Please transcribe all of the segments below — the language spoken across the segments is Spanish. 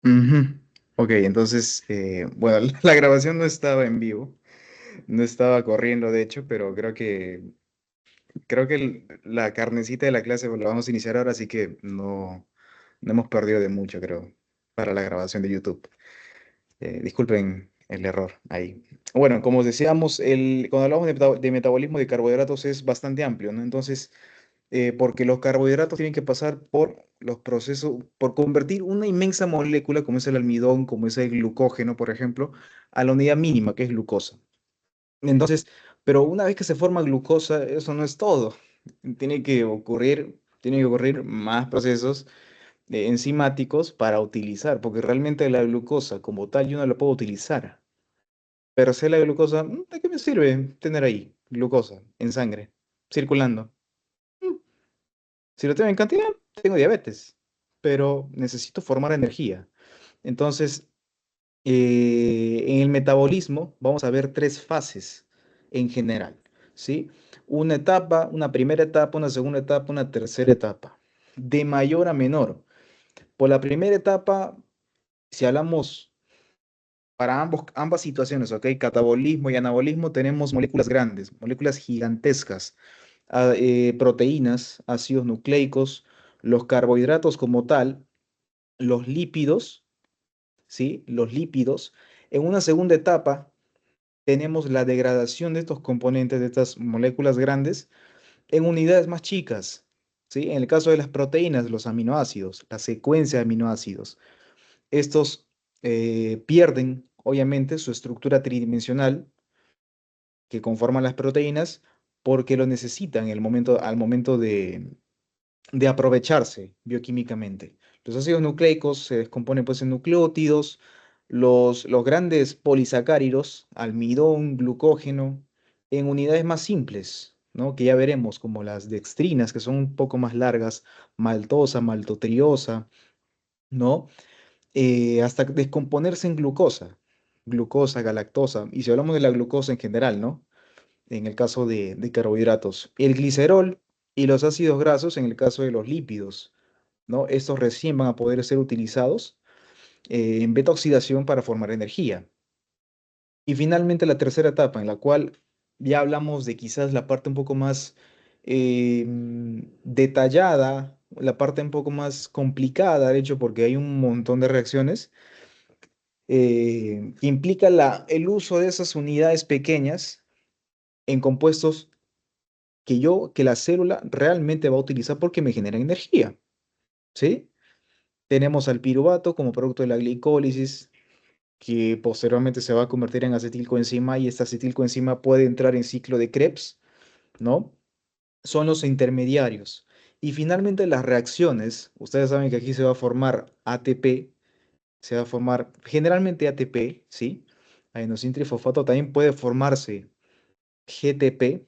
Ujú. Ok, entonces, bueno, la grabación no estaba en vivo, no estaba corriendo, de hecho, pero creo que la carnecita de la clase la vamos a iniciar ahora, así que no hemos perdido de mucho, creo, para la grabación de YouTube. Disculpen el error ahí. Bueno, como decíamos, cuando hablamos de metabolismo de carbohidratos es bastante amplio, ¿no? Entonces, porque los carbohidratos tienen que pasar por los procesos, por convertir una inmensa molécula, como es el almidón, como es el glucógeno, por ejemplo, a la unidad mínima, que es glucosa. Entonces, pero una vez que se forma glucosa, eso no es todo. Tiene que ocurrir más procesos enzimáticos para utilizar, porque realmente la glucosa como tal yo no la puedo utilizar. Pero sé la glucosa, ¿de qué me sirve tener ahí glucosa en sangre, circulando? Mm, Si lo tengo en cantidad, tengo diabetes, pero necesito formar energía. Entonces, en el metabolismo vamos a ver tres fases en general, ¿sí? Una etapa, una primera etapa, una segunda etapa, una tercera etapa, de mayor a menor. Por la primera etapa, si hablamos para ambas situaciones, ¿ok? Catabolismo y anabolismo, tenemos moléculas grandes, moléculas gigantescas, proteínas, ácidos nucleicos, los carbohidratos como tal, los lípidos, ¿sí? Los lípidos. En una segunda etapa tenemos la degradación de estos componentes, de estas moléculas grandes, en unidades más chicas, ¿sí? En el caso de las proteínas, los aminoácidos, la secuencia de aminoácidos, estos pierden, obviamente, su estructura tridimensional que conforman las proteínas porque lo necesitan al momento de aprovecharse bioquímicamente. Los ácidos nucleicos se descomponen pues en nucleótidos, los grandes polisacáridos, almidón, glucógeno, en unidades más simples, ¿no? Que ya veremos, como las dextrinas, que son un poco más largas, maltosa, maltotriosa, ¿no? Hasta descomponerse en glucosa, galactosa, y si hablamos de la glucosa en general, ¿no? En el caso de carbohidratos, el glicerol y los ácidos grasos en el caso de los lípidos, ¿no? Estos recién van a poder ser utilizados en beta oxidación para formar energía. Y finalmente la tercera etapa, en la cual ya hablamos de quizás la parte un poco más detallada, la parte un poco más complicada, de hecho, porque hay un montón de reacciones que implica el uso de esas unidades pequeñas en compuestos que la célula realmente va a utilizar porque me generan energía, ¿sí? Tenemos al piruvato como producto de la glicólisis, que posteriormente se va a convertir en acetilcoenzima y esta acetilcoenzima puede entrar en ciclo de Krebs, ¿no? Son los intermediarios. Y finalmente las reacciones, ustedes saben que aquí se va a formar ATP, se va a formar generalmente ATP, ¿sí? Adenosín trifosfato también puede formarse GTP,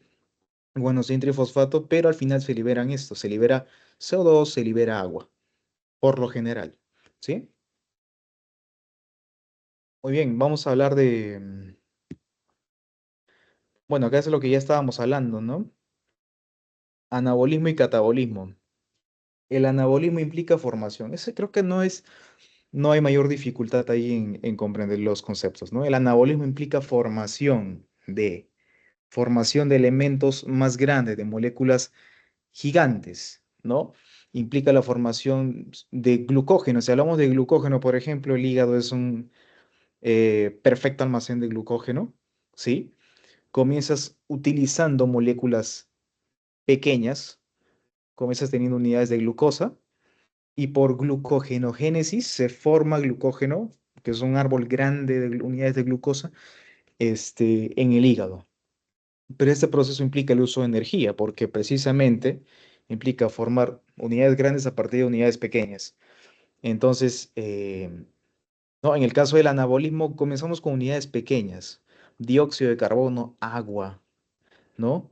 guanosín trifosfato, pero al final se liberan estos, se libera CO2, se libera agua, por lo general, ¿sí? Muy bien, vamos a hablar bueno, acá es lo que ya estábamos hablando, ¿no? Anabolismo y catabolismo. El anabolismo implica formación. Ese creo que no hay mayor dificultad ahí en comprender los conceptos, ¿no? El anabolismo implica formación de elementos más grandes, de moléculas gigantes, ¿no? Implica la formación de glucógeno. Si hablamos de glucógeno, por ejemplo, el hígado es un perfecto almacén de glucógeno, ¿sí? Comienzas utilizando moléculas pequeñas, comienzas teniendo unidades de glucosa y por glucogenogénesis se forma glucógeno, que es un árbol grande de unidades de glucosa, en el hígado. Pero este proceso implica el uso de energía, porque precisamente implica formar unidades grandes a partir de unidades pequeñas. Entonces, no, en el caso del anabolismo, comenzamos con unidades pequeñas, dióxido de carbono, agua, ¿no?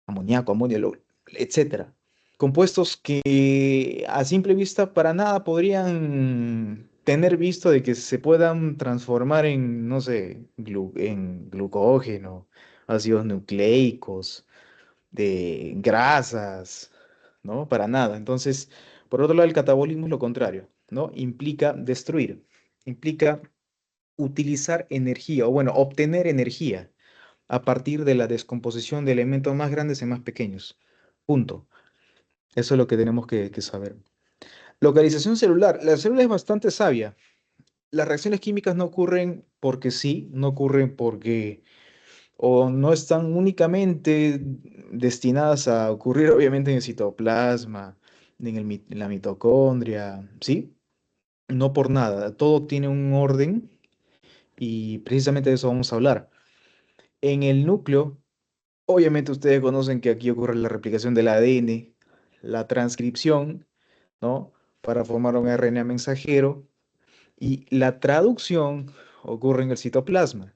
Amoníaco, amonio, etcétera. Compuestos que a simple vista para nada podrían tener visto de que se puedan transformar en, no sé, en glucógeno, ácidos nucleicos, de grasas, ¿no? Para nada. Entonces, por otro lado, el catabolismo es lo contrario. ¿no? Implica destruir, implica utilizar energía, o bueno, obtener energía a partir de la descomposición de elementos más grandes en más pequeños. Punto. Eso es lo que tenemos que saber. Localización celular. La célula es bastante sabia. Las reacciones químicas no ocurren porque sí, no ocurren porque o no están únicamente destinadas a ocurrir obviamente en el citoplasma, en la mitocondria, ¿sí? No por nada, todo tiene un orden y precisamente de eso vamos a hablar. En el núcleo, obviamente ustedes conocen que aquí ocurre la replicación del ADN, la transcripción, ¿no? Para formar un RNA mensajero y la traducción ocurre en el citoplasma,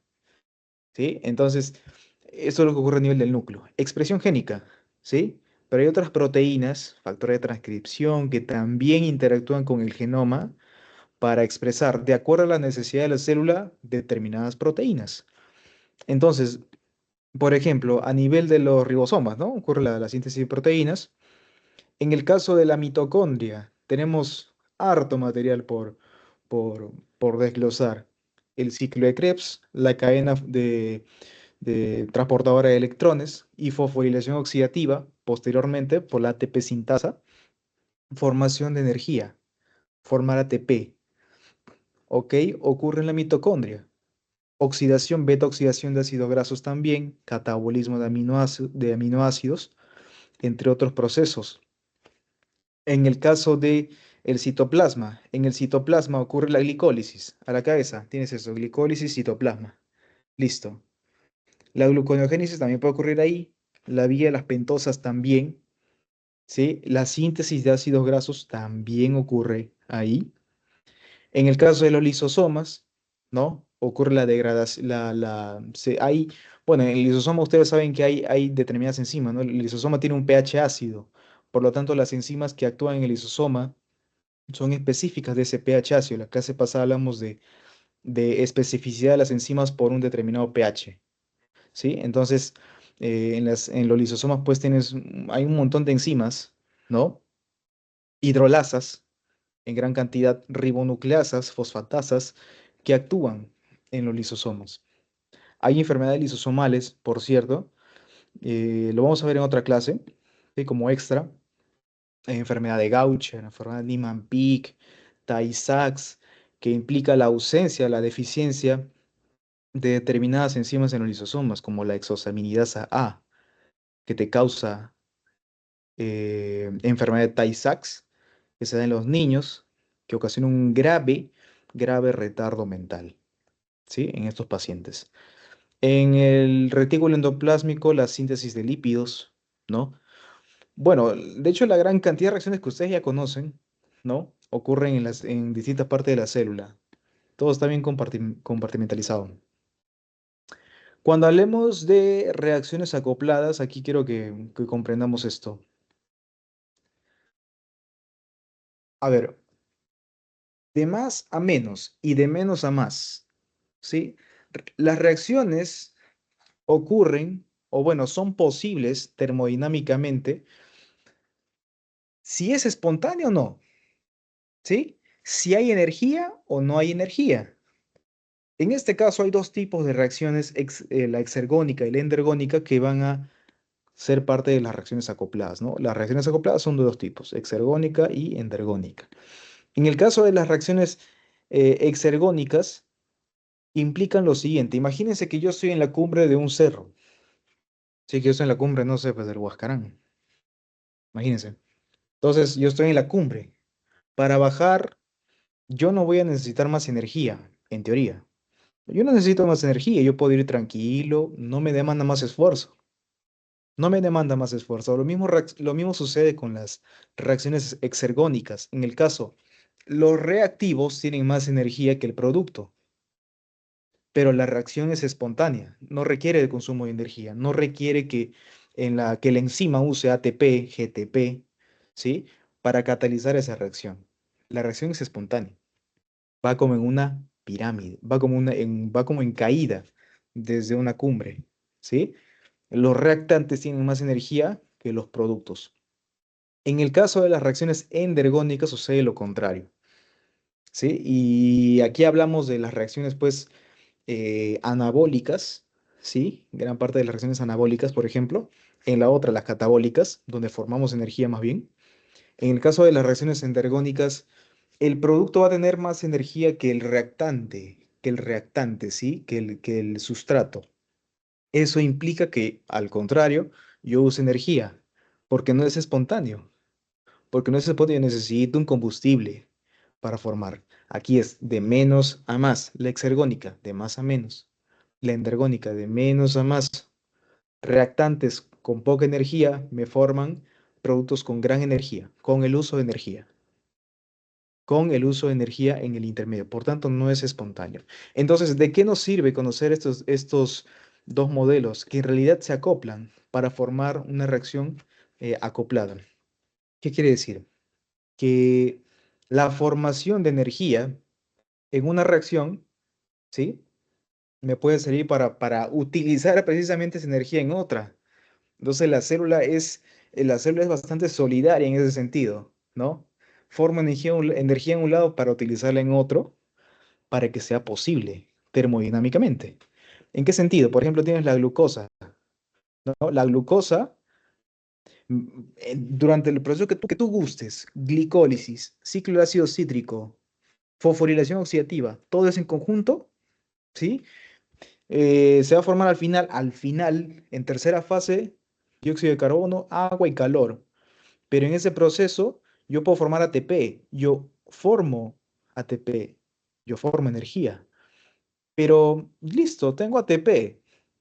¿sí? Entonces, eso es lo que ocurre a nivel del núcleo. Expresión génica, ¿sí? Pero hay otras proteínas, factores de transcripción, que también interactúan con el genoma para expresar, de acuerdo a la necesidad de la célula, determinadas proteínas. Entonces, por ejemplo, a nivel de los ribosomas, ¿no? Ocurre la síntesis de proteínas. En el caso de la mitocondria, tenemos harto material por desglosar. El ciclo de Krebs, la cadena de transportadora de electrones y fosforilación oxidativa, posteriormente por la ATP sintasa, formación de energía, formar ATP, ¿ok? Ocurre en la mitocondria. Oxidación, beta oxidación de ácidos grasos también, catabolismo de aminoácidos, entre otros procesos. En el caso de el citoplasma, en el citoplasma ocurre la glicólisis. A la cabeza, tienes eso, glicólisis, citoplasma. Listo. La gluconeogénesis también puede ocurrir ahí. La vía de las pentosas también. ¿Sí? La síntesis de ácidos grasos también ocurre ahí. En el caso de los lisosomas, ¿no? Ocurre la degradación, bueno, en el lisosoma ustedes saben que hay determinadas enzimas, ¿no? El lisosoma tiene un pH ácido, por lo tanto las enzimas que actúan en el lisosoma son específicas de ese pH ácido. La clase pasada hablamos de especificidad de las enzimas por un determinado pH, ¿sí? Entonces, en los lisosomas pues hay un montón de enzimas, ¿no? Hidrolasas, en gran cantidad ribonucleasas, fosfatasas, que actúan en los lisosomas. Hay enfermedades lisosomales, por cierto, lo vamos a ver en otra clase, ¿sí? Como extra. Hay enfermedad de Gaucher, enfermedad de Niemann-Pick, Tay-Sachs, que implica la ausencia, la deficiencia de determinadas enzimas en los lisosomas, como la exosaminidasa A, que te causa enfermedad de Tay-Sachs, que se da en los niños, que ocasiona un grave retardo mental, ¿sí? En estos pacientes. En el retículo endoplásmico, la síntesis de lípidos, ¿no? Bueno, de hecho, la gran cantidad de reacciones que ustedes ya conocen, ¿no? Ocurren en distintas partes de la célula. Todo está bien compartimentalizado. Cuando hablemos de reacciones acopladas, aquí quiero que comprendamos esto. A ver, de más a menos y de menos a más, ¿sí? Las reacciones ocurren, o bueno, son posibles termodinámicamente, si es espontáneo o no, ¿sí? Si hay energía o no hay energía. En este caso hay dos tipos de reacciones, la exergónica y la endergónica, que van a ser parte de las reacciones acopladas, ¿no? Las reacciones acopladas son de dos tipos, exergónica y endergónica. En el caso de las reacciones exergónicas, implican lo siguiente. Imagínense que yo estoy en la cumbre de un cerro. Sí, que yo estoy en la cumbre, no sé, pues del Huascarán. Imagínense. Entonces, yo estoy en la cumbre. Para bajar, yo no voy a necesitar más energía, en teoría. Yo no necesito más energía, yo puedo ir tranquilo, no me demanda más esfuerzo. No me demanda más esfuerzo. Lo mismo sucede con las reacciones exergónicas. En el caso, los reactivos tienen más energía que el producto, pero la reacción es espontánea, no requiere el consumo de energía, no requiere que la enzima use ATP, GTP, ¿sí? Para catalizar esa reacción. La reacción es espontánea, va como en una pirámide, va como en caída desde una cumbre, ¿sí? Los reactantes tienen más energía que los productos. En el caso de las reacciones endergónicas sucede lo contrario. ¿sí? Y aquí hablamos de las reacciones, pues, anabólicas, ¿sí? Gran parte de las reacciones anabólicas, por ejemplo. En la otra, las catabólicas, donde formamos energía más bien. En el caso de las reacciones endergónicas, el producto va a tener más energía que el reactante, ¿sí? Que el sustrato. Eso implica que, al contrario, yo use energía, porque no es espontáneo. Porque no es espontáneo, necesito un combustible para formar. Aquí es de menos a más, la exergónica, de más a menos. La endergónica, de menos a más. Reactantes con poca energía me forman productos con gran energía, con el uso de energía, con el uso de energía en el intermedio. Por tanto, no es espontáneo. Entonces, ¿de qué nos sirve conocer estos dos modelos que en realidad se acoplan para formar una reacción acoplada? ¿Qué quiere decir? Que la formación de energía en una reacción, ¿sí? Me puede servir para utilizar precisamente esa energía en otra. Entonces la célula es bastante solidaria en ese sentido, ¿no? Forma energía en un lado para utilizarla en otro, para que sea posible termodinámicamente. ¿En qué sentido? Por ejemplo, tienes la glucosa, ¿no? La glucosa, durante el proceso que tú gustes, glicólisis, ciclo de ácido cítrico, fosforilación oxidativa, todo eso en conjunto, ¿sí? Se va a formar al final, en tercera fase, dióxido de carbono, agua y calor. Pero en ese proceso yo puedo formar ATP, yo formo ATP, yo formo energía. Pero listo, tengo ATP.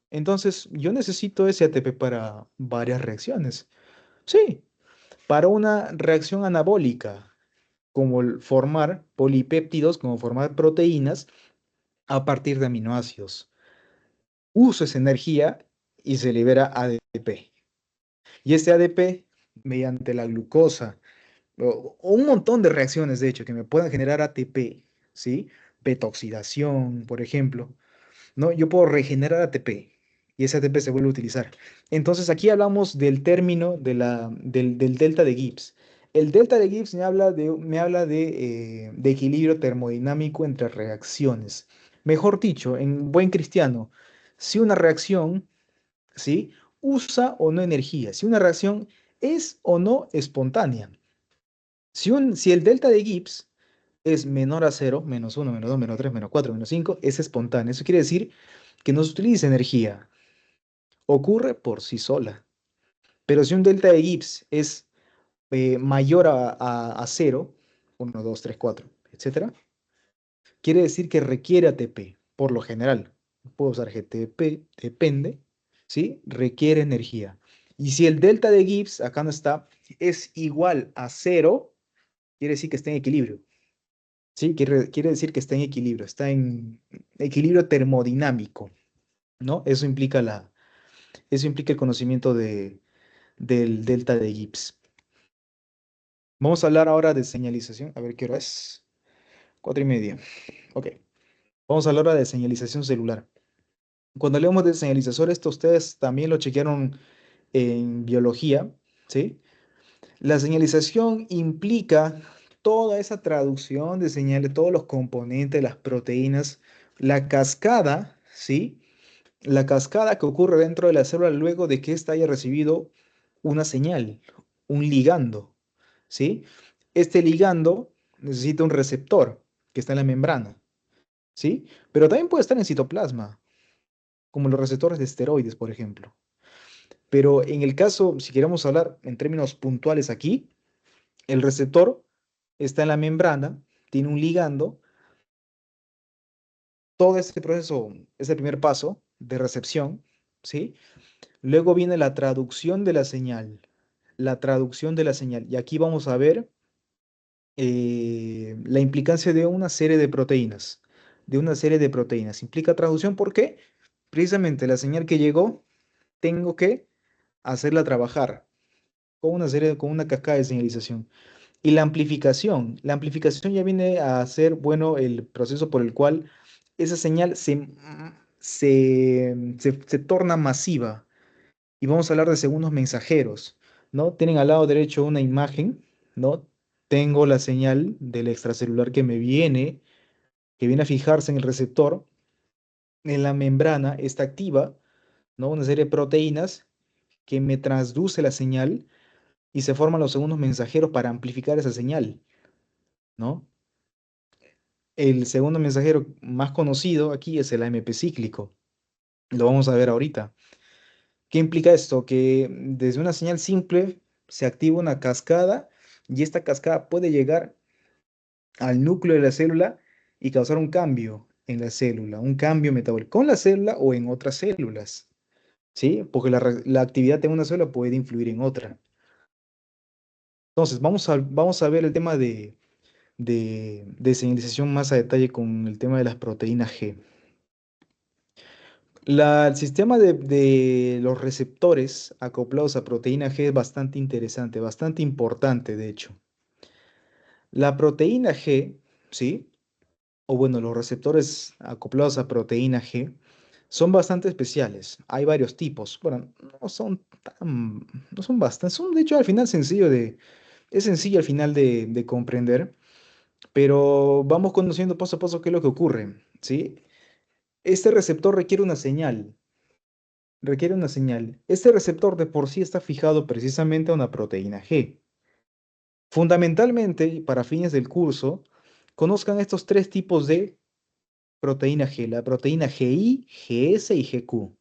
Entonces yo necesito ese ATP para varias reacciones. Sí, para una reacción anabólica, como formar polipéptidos, como formar proteínas a partir de aminoácidos. Uso esa energía y se libera ADP. Y este ADP, mediante la glucosa, o un montón de reacciones, de hecho, que me puedan generar ATP, ¿sí? Beta-oxidación, por ejemplo, ¿no? Yo puedo regenerar ATP y ese ATP se vuelve a utilizar. Entonces, aquí hablamos del término del delta de Gibbs. El delta de Gibbs me habla de equilibrio termodinámico entre reacciones. Mejor dicho, en buen cristiano, si una reacción, ¿sí? Usa o no energía, si una reacción es o no espontánea. Si el delta de Gibbs es menor a cero, -1, -2, -3, -4, -5, es espontáneo. Eso quiere decir que no se utiliza energía, ocurre por sí sola. Pero si un delta de Gibbs es mayor a 0, 1, 2, 3, 4, etcétera, quiere decir que requiere ATP, por lo general. Puedo usar GTP, depende, ¿sí? Requiere energía. Y si el delta de Gibbs, acá no está, es igual a 0, quiere decir que está en equilibrio. Sí, quiere decir que está en equilibrio, está en equilibrio termodinámico, ¿no? Eso implica el conocimiento del delta de Gibbs. Vamos a hablar ahora de señalización. A ver qué hora es. 4:30. Ok. Vamos a hablar ahora de señalización celular. Cuando hablamos de señalizador, esto ustedes también lo chequearon en biología, ¿sí? La señalización implica toda esa traducción de señales, todos los componentes, las proteínas, la cascada, ¿sí? La cascada que ocurre dentro de la célula luego de que ésta haya recibido una señal, un ligando, ¿sí? Este ligando necesita un receptor que está en la membrana, ¿sí? Pero también puede estar en citoplasma, como los receptores de esteroides, por ejemplo. Pero en el caso, si queremos hablar en términos puntuales aquí, el receptor está en la membrana, tiene un ligando, todo este proceso es el primer paso de recepción, ¿sí? Luego viene la traducción de la señal, la traducción de la señal. Y aquí vamos a ver la implicancia de una serie de proteínas, de una serie de proteínas. Implica traducción porque precisamente la señal que llegó, tengo que hacerla trabajar con una cascada de señalización. Y la amplificación ya viene a ser, bueno, el proceso por el cual esa señal se torna masiva. Y vamos a hablar de segundos mensajeros, ¿no? Tienen al lado derecho una imagen, ¿no? tengo la señal del extracelular que viene a fijarse en el receptor, en la membrana, está activa, ¿no? Una serie de proteínas que me transduce la señal y se forman los segundos mensajeros para amplificar esa señal, ¿no? El segundo mensajero más conocido aquí es el AMP cíclico. Lo vamos a ver ahorita. ¿Qué implica esto? Que desde una señal simple se activa una cascada y esta cascada puede llegar al núcleo de la célula y causar un cambio en la célula, un cambio metabólico con la célula o en otras células, ¿sí? Porque la actividad de una célula puede influir en otra. Entonces, vamos a ver el tema de señalización más a detalle con el tema de las proteínas G. El sistema de los receptores acoplados a proteína G es bastante interesante, bastante importante, de hecho. La proteína G, ¿sí? O bueno, los receptores acoplados a proteína G son bastante especiales. Hay varios tipos. Bueno, no son bastante, son de hecho al final es sencillo al final de comprender, pero vamos conociendo paso a paso qué es lo que ocurre, ¿sí? Este receptor requiere una señal. Este receptor de por sí está fijado precisamente a una proteína G. Fundamentalmente, y para fines del curso, conozcan estos tres tipos de proteína G, la proteína GI, GS y GQ,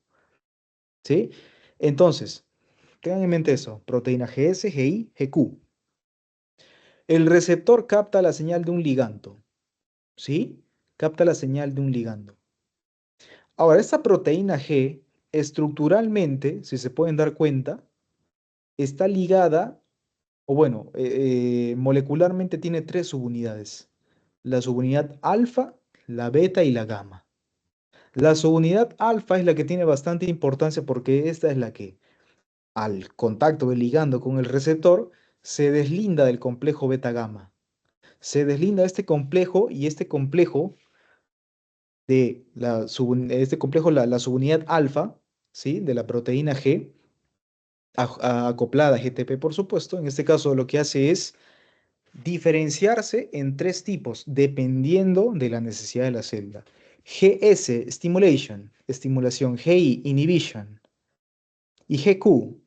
¿sí? Entonces, tengan en mente eso, proteína GS, GI, GQ. El receptor capta la señal de un ligando, ¿sí? Capta la señal de un ligando. Ahora, esta proteína G, estructuralmente, si se pueden dar cuenta, está ligada, o bueno, molecularmente tiene tres subunidades. La subunidad alfa, la beta y la gamma. La subunidad alfa es la que tiene bastante importancia porque esta es la que, al contacto del ligando con el receptor, se deslinda del complejo beta-gamma. Se deslinda este complejo y este complejo la subunidad alfa, ¿sí? De la proteína G, acoplada a GTP, por supuesto. En este caso lo que hace es diferenciarse en tres tipos, dependiendo de la necesidad de la célula. GS, stimulation, estimulación, GI, inhibition, y GQ,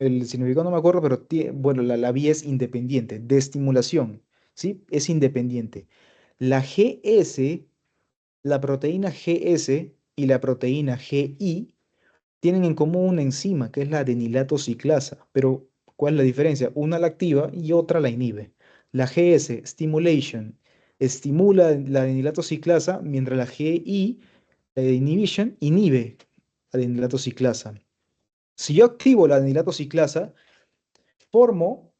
el significado no me acuerdo, pero bueno, la vía es independiente, de estimulación, ¿sí? Es independiente. La GS, la proteína GS y la proteína GI tienen en común una enzima, que es la adenilato ciclasa, pero ¿cuál es la diferencia? Una la activa y otra la inhibe. La GS, stimulation, estimula la adenilato ciclasa, mientras la GI, la inhibition, inhibe adenilato ciclasa. Si yo activo la adenilato ciclasa, formo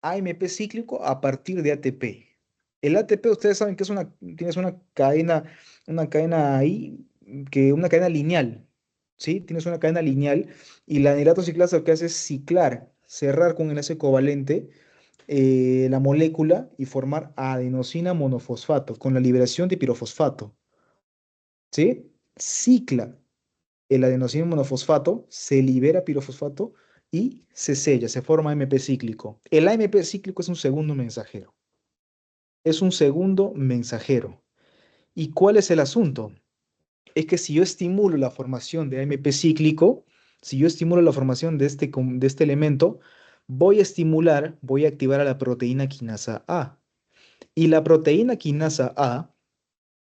AMP cíclico a partir de ATP. El ATP, ustedes saben que tienes una cadena ahí, una cadena lineal, ¿sí? Tienes una cadena lineal y la anilato ciclasa lo que hace es ciclar, cerrar con enlace covalente la molécula y formar adenosina monofosfato con la liberación de pirofosfato, ¿sí? Cicla el adenosina monofosfato, se libera pirofosfato y se sella, se forma AMP cíclico. El AMP cíclico es un segundo mensajero. Es un segundo mensajero. ¿Y cuál es el asunto? Es que si yo estimulo la formación de AMP cíclico, si yo estimulo la formación de este elemento, voy a activar a la proteína quinasa A. Y la proteína quinasa A,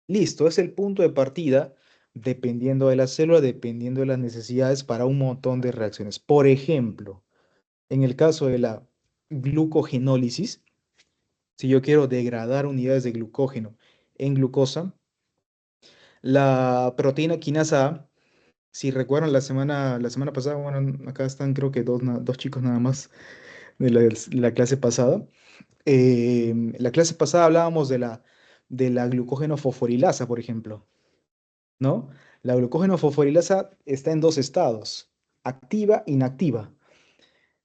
listo, es el punto de partida dependiendo de la célula, dependiendo de las necesidades para un montón de reacciones. Por ejemplo, en el caso de la glucogenólisis, si yo quiero degradar unidades de glucógeno en glucosa, la proteína quinasa A, si recuerdan la semana pasada, bueno, acá están creo que dos chicos nada más de la clase pasada. La clase pasada hablábamos de la glucógeno fosforilasa, por ejemplo, ¿no? La glucógeno fosforilasa está en dos estados, activa e inactiva.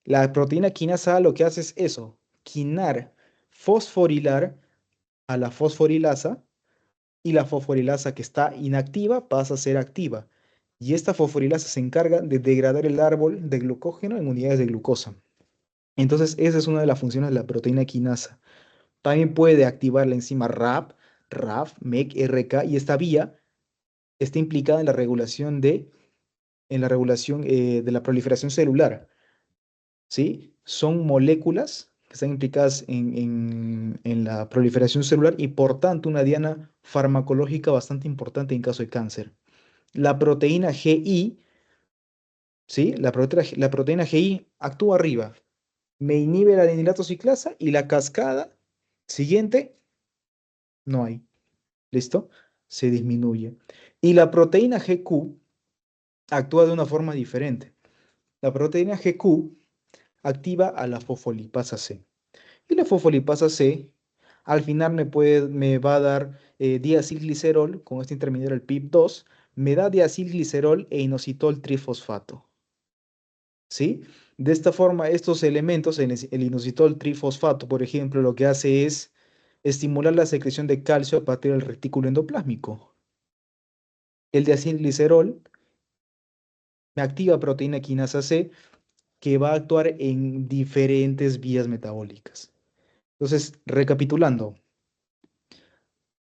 La proteína quinasa A lo que hace es eso, quinar, fosforilar a la fosforilasa y la fosforilasa que está inactiva pasa a ser activa. Y esta fosforilasa se encarga de degradar el árbol de glucógeno en unidades de glucosa. Entonces, esa es una de las funciones de la proteína quinasa. También puede activar la enzima RAP, RAF, MEK, RK, y esta vía está implicada en la regulación de la proliferación celular, ¿sí? Son moléculas que están implicadas en la proliferación celular y por tanto una diana farmacológica bastante importante en caso de cáncer. La proteína GI, ¿sí? La proteína GI actúa arriba, me inhibe la adenilato ciclasa y la cascada siguiente no hay. ¿Listo? Se disminuye. Y la proteína GQ actúa de una forma diferente. La proteína GQ activa a la fosfolipasa C. Y la fosfolipasa C al final me va a dar diacilglicerol, con este intermediario el PIP2, me da diacilglicerol e inositol trifosfato. ¿Sí? De esta forma, estos elementos, el inositol trifosfato, por ejemplo, lo que hace es estimular la secreción de calcio a partir del retículo endoplásmico. El diacilglicerol me activa proteína quinasa C que va a actuar en diferentes vías metabólicas. Entonces, recapitulando,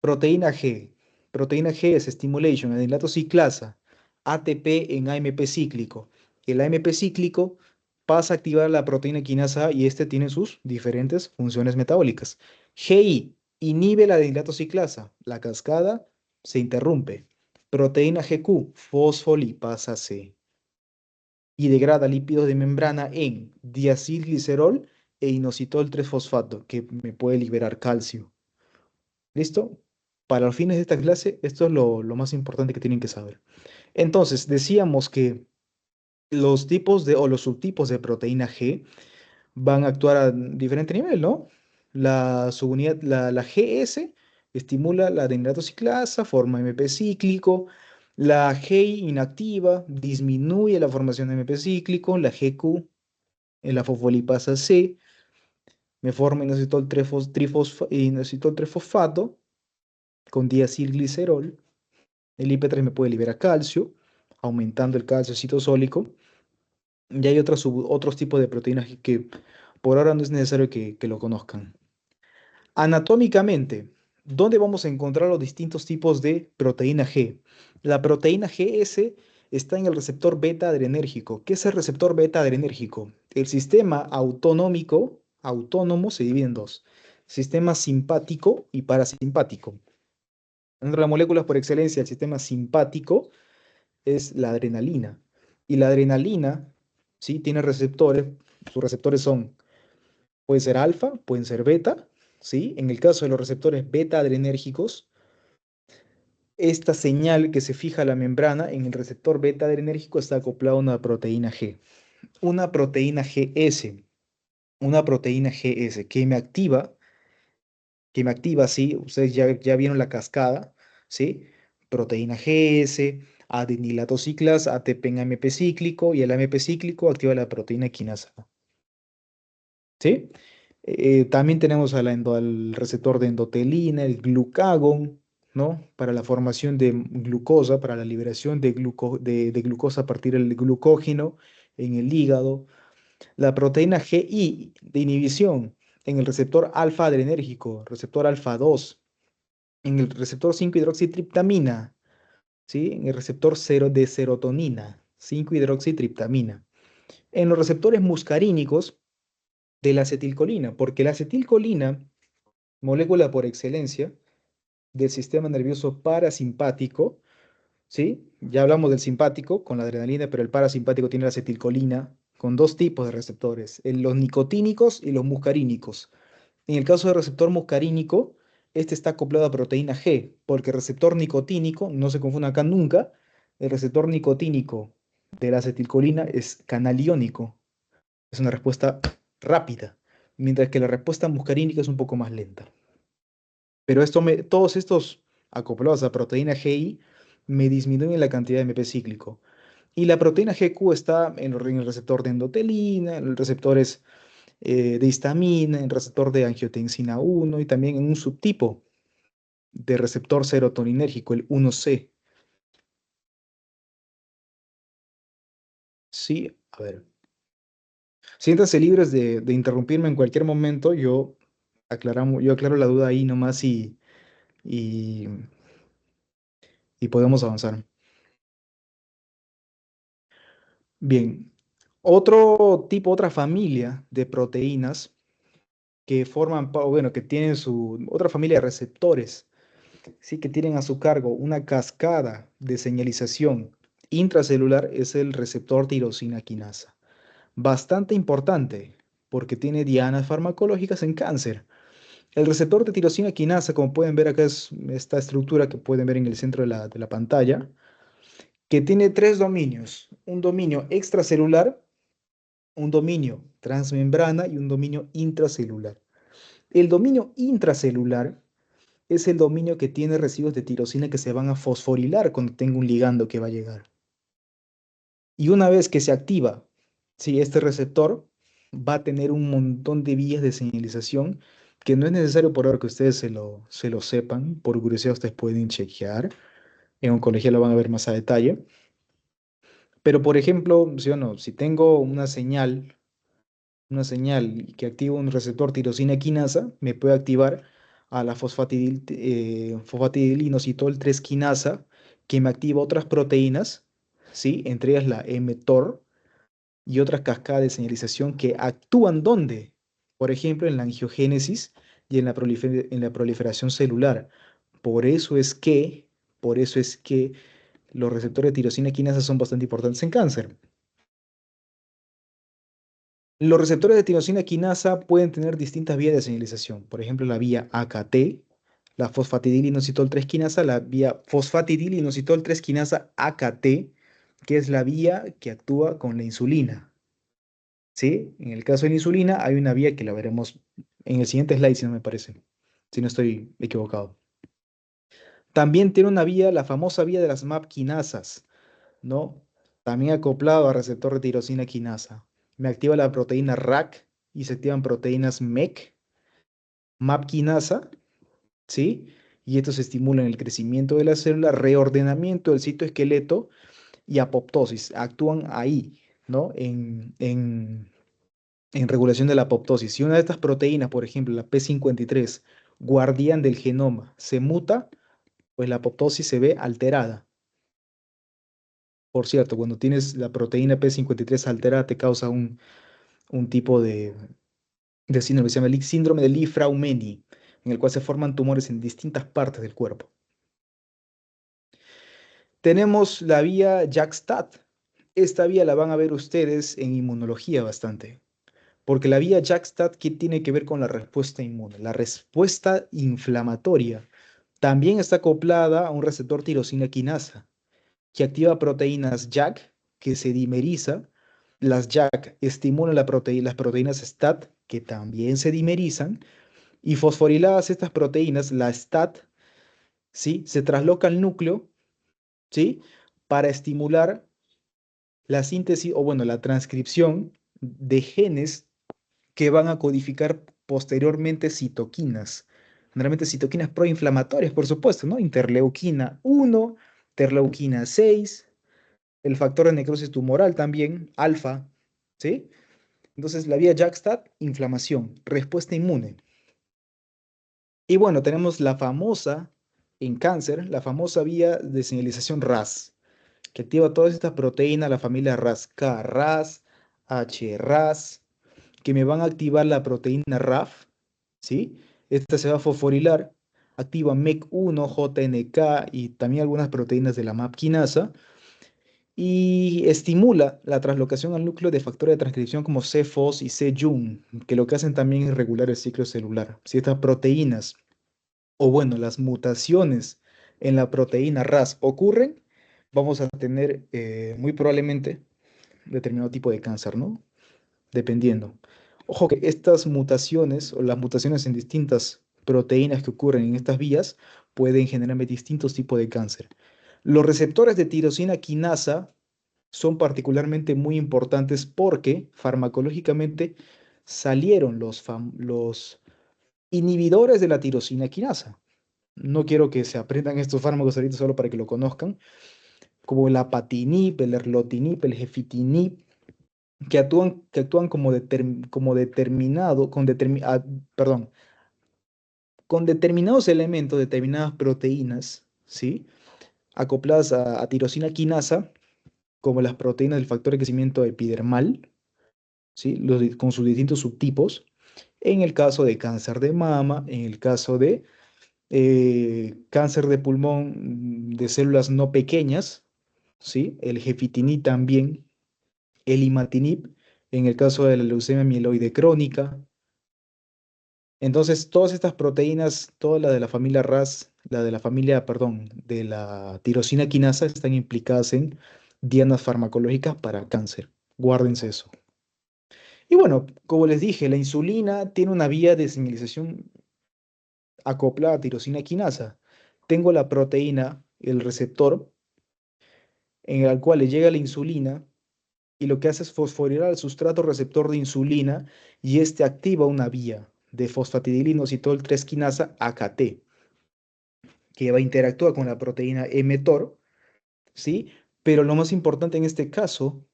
proteína G. Proteína G es stimulation, adenilato ciclasa, ATP en AMP cíclico. El AMP cíclico pasa a activar la proteína quinasa A y este tiene sus diferentes funciones metabólicas. GI inhibe la adenilato ciclasa, la cascada se interrumpe. Proteína GQ, fosfolipasa C y degrada lípidos de membrana en diacilglicerol e inositol 3-fosfato, que me puede liberar calcio. ¿Listo? Para los fines de esta clase, esto es lo más importante que tienen que saber. Entonces, decíamos que los tipos o los subtipos de proteína G van a actuar a diferente nivel, ¿no? La subunidad, la GS estimula la adenilato ciclasa, forma MP cíclico. La GI inactiva disminuye la formación de MP cíclico. La GQ en la fosfolipasa C me forma inositol trifosfato con diacilglicerol. El IP3 me puede liberar calcio, aumentando el calcio citosólico. Y hay otros tipos de proteínas que por ahora no es necesario que lo conozcan. Anatómicamente, ¿dónde vamos a encontrar los distintos tipos de proteína G? La proteína GS está en el receptor beta adrenérgico. ¿Qué es el receptor beta adrenérgico? El sistema autónomo se divide en dos: sistema simpático y parasimpático. Entre las moléculas por excelencia, el sistema simpático es la adrenalina. Y la adrenalina, ¿sí? Tiene receptores. Sus receptores pueden ser alfa, pueden ser beta, ¿sí? En el caso de los receptores beta adrenérgicos, esta señal que se fija a la membrana en el receptor beta adrenérgico está acoplada a una proteína G. Una proteína GS, una proteína GS que me activa, ¿sí? Ustedes ya vieron la cascada, ¿sí? Proteína GS, adenilato ciclasa, ATP en AMP cíclico, y el AMP cíclico activa la proteína quinasa, ¿sí? También tenemos al receptor de endotelina, el glucagón, ¿no? Para la formación de glucosa, para la liberación de glucosa a partir del glucógeno en el hígado. La proteína GI de inhibición en el receptor alfa adrenérgico, receptor alfa 2, en el receptor 5-hidroxitriptamina, ¿sí? En el receptor 0 de serotonina, 5-hidroxitriptamina. En los receptores muscarínicos de la acetilcolina, porque la acetilcolina, molécula por excelencia del sistema nervioso parasimpático, ¿sí? Ya hablamos del simpático con la adrenalina, pero el parasimpático tiene la acetilcolina con dos tipos de receptores, los nicotínicos y los muscarínicos. En el caso del receptor muscarínico, este está acoplado a proteína G, porque el receptor nicotínico, no se confunda acá nunca, el receptor nicotínico de la acetilcolina es canal iónico, es una respuesta rápida, mientras que la respuesta muscarínica es un poco más lenta. Pero todos estos acoplados a proteína GI me disminuyen la cantidad de MP cíclico. Y la proteína GQ está en el receptor de endotelina, en los receptores de histamina, en el receptor de angiotensina 1 y también en un subtipo de receptor serotoninérgico, el 1C. Sí, a ver. Siéntanse libres de interrumpirme en cualquier momento. Yo Yo aclaro la duda ahí nomás y, y podemos avanzar. Bien, otra familia de proteínas que bueno, que tienen otra familia de receptores, sí, que tienen a su cargo una cascada de señalización intracelular es el receptor tirosina quinasa. Bastante importante porque tiene dianas farmacológicas en cáncer. El receptor de tirosina quinasa, como pueden ver acá, es esta estructura que pueden ver en el centro de la pantalla, que tiene tres dominios: un dominio extracelular, un dominio transmembrana y un dominio intracelular. El dominio intracelular es el dominio que tiene residuos de tirosina que se van a fosforilar cuando tenga un ligando que va a llegar. Y una vez que se activa, sí, este receptor va a tener un montón de vías de señalización que no es necesario por ahora que ustedes se lo sepan. Por curiosidad ustedes pueden chequear. En oncología lo van a ver más a detalle. Pero por ejemplo, si o no, si tengo una señal que activa un receptor tirosina quinasa, me puede activar a la fosfatidilinositol 3 quinasa, que me activa otras proteínas, ¿sí? Entre ellas la mTOR y otras cascadas de señalización que actúan ¿dónde? Por ejemplo, en la angiogénesis y en en la proliferación celular. Por eso es que, por eso es que los receptores de tirosina quinasa son bastante importantes en cáncer. Los receptores de tirosina quinasa pueden tener distintas vías de señalización. Por ejemplo, la vía AKT, la fosfatidilinositol 3 quinasa, la vía fosfatidilinositol 3 quinasa AKT, que es la vía que actúa con la insulina. ¿Sí? En el caso de la insulina hay una vía que la veremos en el siguiente slide, si no me parece, si no estoy equivocado. También tiene una vía, la famosa vía de las MAP quinasas, ¿no? También acoplado a receptor de tirosina quinasa. Me activa la proteína RAC y se activan proteínas MEC, MAP quinasa, ¿sí? Y estos estimulan el crecimiento de la célula, reordenamiento del citoesqueleto y apoptosis. Actúan ahí, ¿no? En regulación de la apoptosis. Si una de estas proteínas, por ejemplo, la P53, guardián del genoma, se muta, pues la apoptosis se ve alterada. Por cierto, cuando tienes la proteína P53 alterada, te causa un tipo de síndrome que se llama el síndrome de Li-Fraumeni, en el cual se forman tumores en distintas partes del cuerpo. Tenemos la vía JAK-STAT. Esta vía la van a ver ustedes en inmunología bastante. Porque la vía JAK-STAT, ¿qué tiene que ver con la respuesta inmune? La respuesta inflamatoria también está acoplada a un receptor tirosina quinasa, que activa proteínas JAK, que se dimeriza. Las JAK estimulan las proteínas STAT, que también se dimerizan. Y fosforiladas estas proteínas, la STAT, ¿sí? Se trasloca al núcleo, ¿sí? Para estimular la síntesis o, bueno, la transcripción de genes que van a codificar posteriormente citoquinas. Generalmente citoquinas proinflamatorias, por supuesto, ¿no? Interleuquina 1, interleuquina 6, el factor de necrosis tumoral también, alfa, ¿sí? Entonces, la vía JAK-STAT, inflamación, respuesta inmune. Y bueno, tenemos la famosa, en cáncer, la famosa vía de señalización RAS, que activa todas estas proteínas, la familia RAS-K, RAS, HRAS, que me van a activar la proteína RAF, ¿sí? Esta se va a fosforilar, activa MEC1, JNK y también algunas proteínas de la MAP quinasa y estimula la translocación al núcleo de factores de transcripción como CFOS y C-Jun, que lo que hacen también es regular el ciclo celular. Si estas proteínas, o bueno, las mutaciones en la proteína RAS ocurren, vamos a tener muy probablemente determinado tipo de cáncer, ¿no? Dependiendo. Ojo que estas mutaciones o las mutaciones en distintas proteínas que ocurren en estas vías pueden generar distintos tipos de cáncer. Los receptores de tirosina quinasa son particularmente muy importantes porque farmacológicamente salieron los inhibidores de la tirosina quinasa. No quiero que se aprendan estos fármacos ahorita solo para que lo conozcan, como el apatinib, el erlotinib, el gefitinib, que actúan como, perdón, con determinados elementos, determinadas proteínas, ¿sí? Acopladas a tirosina quinasa, como las proteínas del factor de crecimiento epidermal, ¿sí? Con sus distintos subtipos, en el caso de cáncer de mama, en el caso de cáncer de pulmón de células no pequeñas, ¿sí? El gefitinib también, el imatinib, en el caso de la leucemia mieloide crónica. Entonces, todas estas proteínas, toda la de la familia RAS, la de la familia, perdón, de la tirosina quinasa, están implicadas en dianas farmacológicas para cáncer. Guárdense eso. Y bueno, como les dije, la insulina tiene una vía de señalización acoplada a tirosina quinasa. Tengo la proteína, el receptor, en el cual le llega la insulina y lo que hace es fosforilar al sustrato receptor de insulina y este activa una vía de fosfatidilinositol 3 quinasa AKT, que va a interactuar con la proteína mTOR, ¿sí? Pero lo más importante en este caso,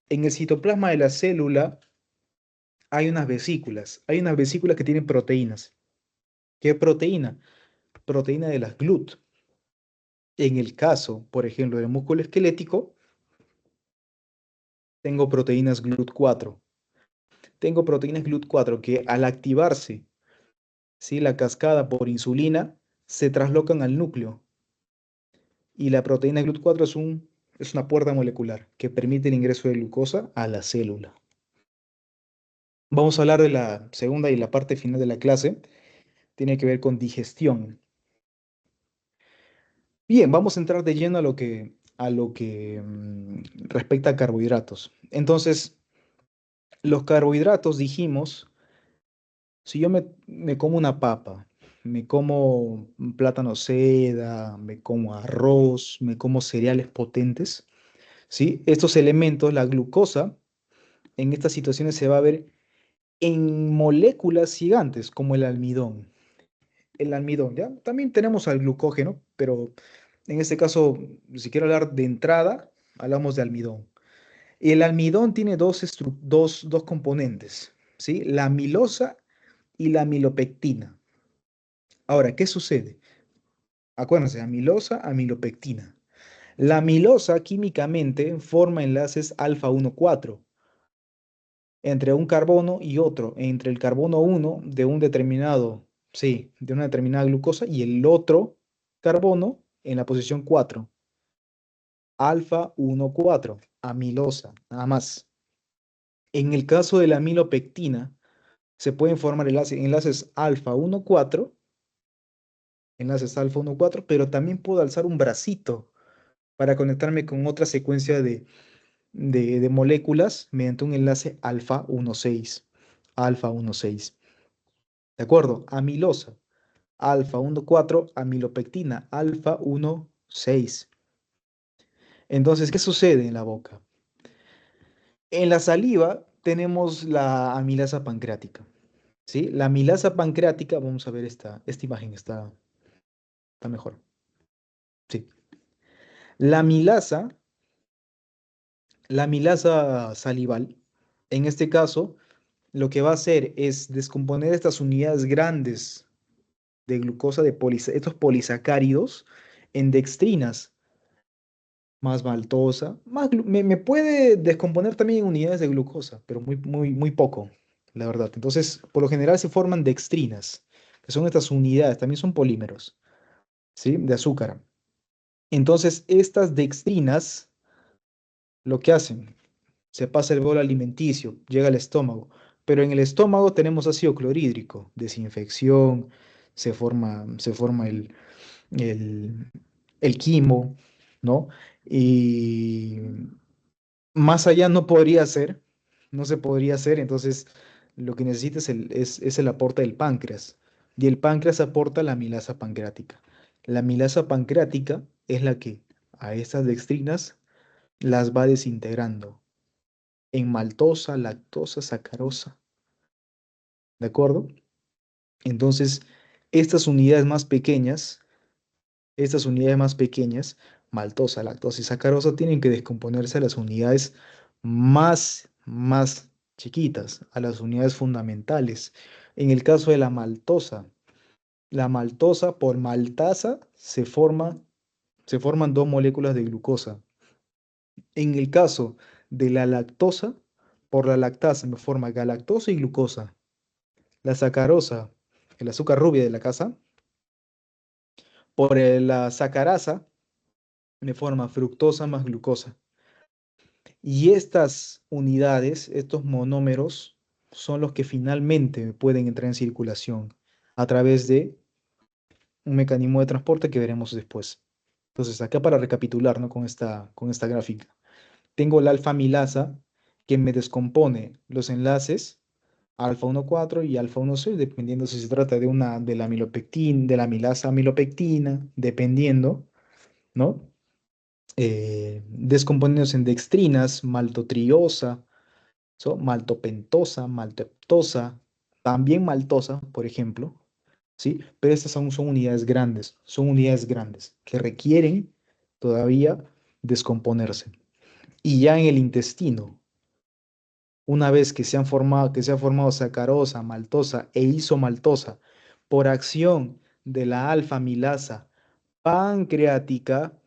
en el citoplasma de la célula hay unas vesículas que tienen proteínas. ¿Qué proteína? Proteína de las GLUT. En el caso, por ejemplo, del músculo esquelético, tengo proteínas GLUT4. Tengo proteínas GLUT4 que al activarse, ¿sí? La cascada por insulina, se traslocan al núcleo. Y la proteína GLUT4 es una puerta molecular que permite el ingreso de glucosa a la célula. Vamos a hablar de la segunda y la parte final de la clase. Tiene que ver con digestión. Bien, vamos a entrar de lleno a lo que respecta a carbohidratos. Entonces, los carbohidratos dijimos, si yo me como una papa, me como un plátano seda, me como arroz, me como cereales potentes, ¿sí? Estos elementos, la glucosa, en estas situaciones se va a ver en moléculas gigantes, como el almidón. El almidón, ¿ya? También tenemos al glucógeno, pero en este caso, si quiero hablar de entrada, hablamos de almidón. El almidón tiene dos componentes, ¿sí? La amilosa y la amilopectina. Ahora, ¿qué sucede? Acuérdense, amilosa, amilopectina. La amilosa químicamente forma enlaces alfa 1,4 entre un carbono y otro, entre el carbono 1 de un determinado, sí, de una determinada glucosa y el otro carbono en la posición 4, alfa 1,4, amilosa, nada más. En el caso de la amilopectina, se pueden formar enlaces alfa 1,4, pero también puedo alzar un bracito para conectarme con otra secuencia de moléculas mediante un enlace alfa 1,6, alfa 1,6. ¿De acuerdo? Amilosa, alfa 1,4, amilopectina, alfa 1,6. Entonces, ¿qué sucede en la boca? En la saliva tenemos la amilasa pancreática, ¿sí? La amilasa pancreática, vamos a ver esta imagen, está mejor. Sí. La amilasa, la amilasa salival, en este caso, lo que va a hacer es descomponer estas unidades grandes de glucosa, estos polisacáridos, en dextrinas, más maltosa, me puede descomponer también en unidades de glucosa, pero muy, muy, muy poco, la verdad. Entonces, por lo general se forman dextrinas, que son estas unidades, también son polímeros, ¿sí? De azúcar. Entonces, estas dextrinas, lo que hacen, se pasa el bolo alimenticio, llega al estómago, pero en el estómago tenemos ácido clorhídrico, desinfección, se forma el, el quimo, ¿no? Y más allá no podría ser, no se podría hacer, entonces lo que necesita es el aporte del páncreas. Y el páncreas aporta la amilasa pancreática. La amilasa pancreática es la que a estas dextrinas las va desintegrando en maltosa, lactosa, sacarosa. ¿De acuerdo? Entonces, estas unidades más pequeñas, estas unidades más pequeñas, maltosa, lactosa y sacarosa, tienen que descomponerse a las unidades más chiquitas, a las unidades fundamentales. En el caso de la maltosa, La maltosa por maltasa se forman dos moléculas de glucosa. En el caso de la lactosa, por la lactasa me forma galactosa y glucosa. La sacarosa, el azúcar rubia de la casa, por la sacarasa me forma fructosa más glucosa. Y estas unidades, estos monómeros, son los que finalmente pueden entrar en circulación a través de un mecanismo de transporte que veremos después. Entonces, acá para recapitular, ¿no? Con esta gráfica. Tengo la alfa milasa que me descompone los enlaces alfa 1,4 y alfa 1,6, dependiendo si se trata de la amilopectina, de la milasa amilopectina, dependiendo, ¿no? Descomponiéndose en dextrinas, maltotriosa, maltopentosa, maltoptosa, también maltosa, por ejemplo, ¿sí? Pero estas son son unidades grandes que requieren todavía descomponerse. Y ya en el intestino, una vez que se ha formado sacarosa, maltosa e isomaltosa por acción de la alfa milasa pancreática,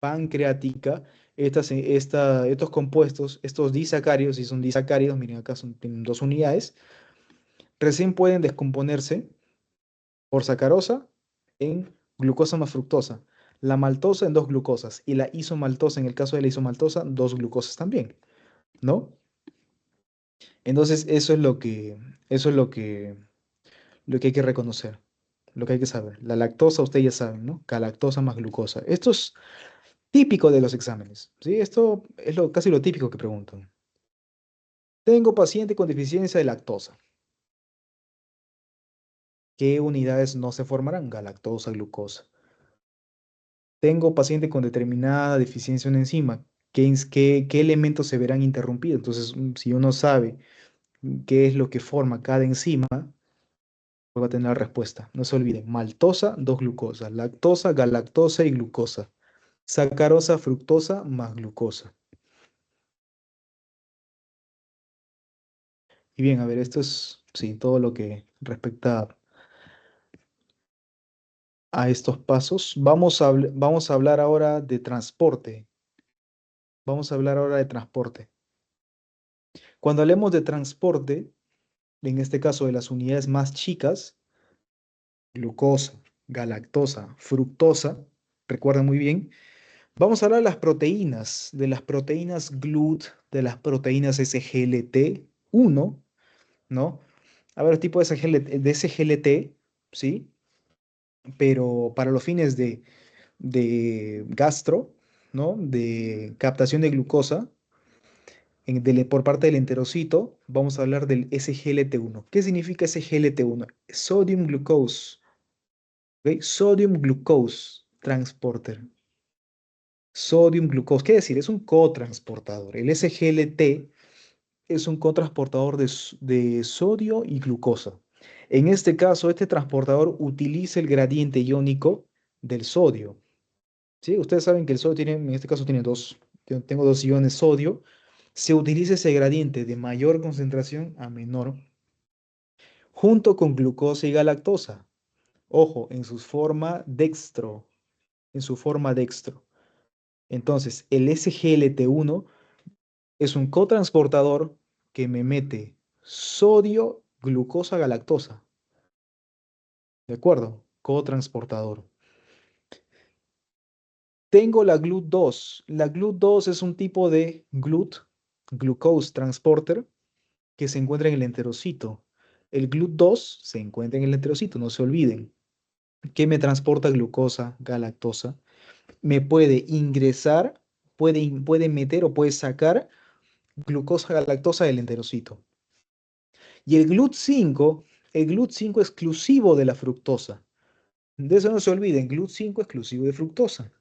pancreática, estos compuestos, estos disacáridos, si son disacáridos, miren acá tienen dos unidades, recién pueden descomponerse por sacarosa en glucosa más fructosa, la maltosa en dos glucosas y la isomaltosa, en el caso de la isomaltosa, dos glucosas también, ¿no? Entonces, eso es lo que hay que reconocer, lo que hay que saber. La lactosa, ustedes ya saben, ¿no? Galactosa más glucosa. Esto es típico de los exámenes, ¿sí? Esto es casi lo típico que preguntan. Tengo paciente con deficiencia de lactosa. ¿Qué unidades no se formarán? Galactosa, glucosa. Tengo paciente con determinada deficiencia en una enzima. ¿Qué elementos se verán interrumpidos? Entonces, si uno sabe qué es lo que forma cada enzima, pues va a tener la respuesta. No se olviden, maltosa, dos glucosas, lactosa, galactosa y glucosa, sacarosa, fructosa más glucosa. Y bien, a ver, esto es, sí, todo lo que respecta a estos pasos. Vamos a hablar ahora de transporte. Vamos a hablar ahora de transporte. Cuando hablemos de transporte, en este caso de las unidades más chicas, glucosa, galactosa, fructosa, recuerda muy bien, vamos a hablar de las proteínas GLUT, de las proteínas SGLT1, ¿no? A ver, tipo de SGLT, ¿sí? Pero para los fines de gastro, ¿no? De captación de glucosa por parte del enterocito, vamos a hablar del SGLT1. ¿Qué significa SGLT1? Sodium Glucose, ¿ok? Sodium Glucose Transporter. Sodium glucose, ¿qué decir? Es un cotransportador. El SGLT es un cotransportador de sodio y glucosa. En este caso, este transportador utiliza el gradiente iónico del sodio. ¿Sí? Ustedes saben que el sodio tiene, en este caso tiene tengo dos iones sodio. Se utiliza ese gradiente de mayor concentración a menor junto con glucosa y galactosa. Ojo, en su forma dextro, en su forma dextro. Entonces, el SGLT1 es un cotransportador que me mete sodio, glucosa, galactosa. ¿De acuerdo? Cotransportador. Tengo la GLUT2. La GLUT2 es un tipo de glucose transporter, que se encuentra en el enterocito. El GLUT2 se encuentra en el enterocito, no se olviden. ¿Qué me transporta glucosa, galactosa? Me puede ingresar, puede meter o puede sacar glucosa, galactosa del enterocito. Y el GLUT5 exclusivo de la fructosa. De eso no se olviden, GLUT5 exclusivo de fructosa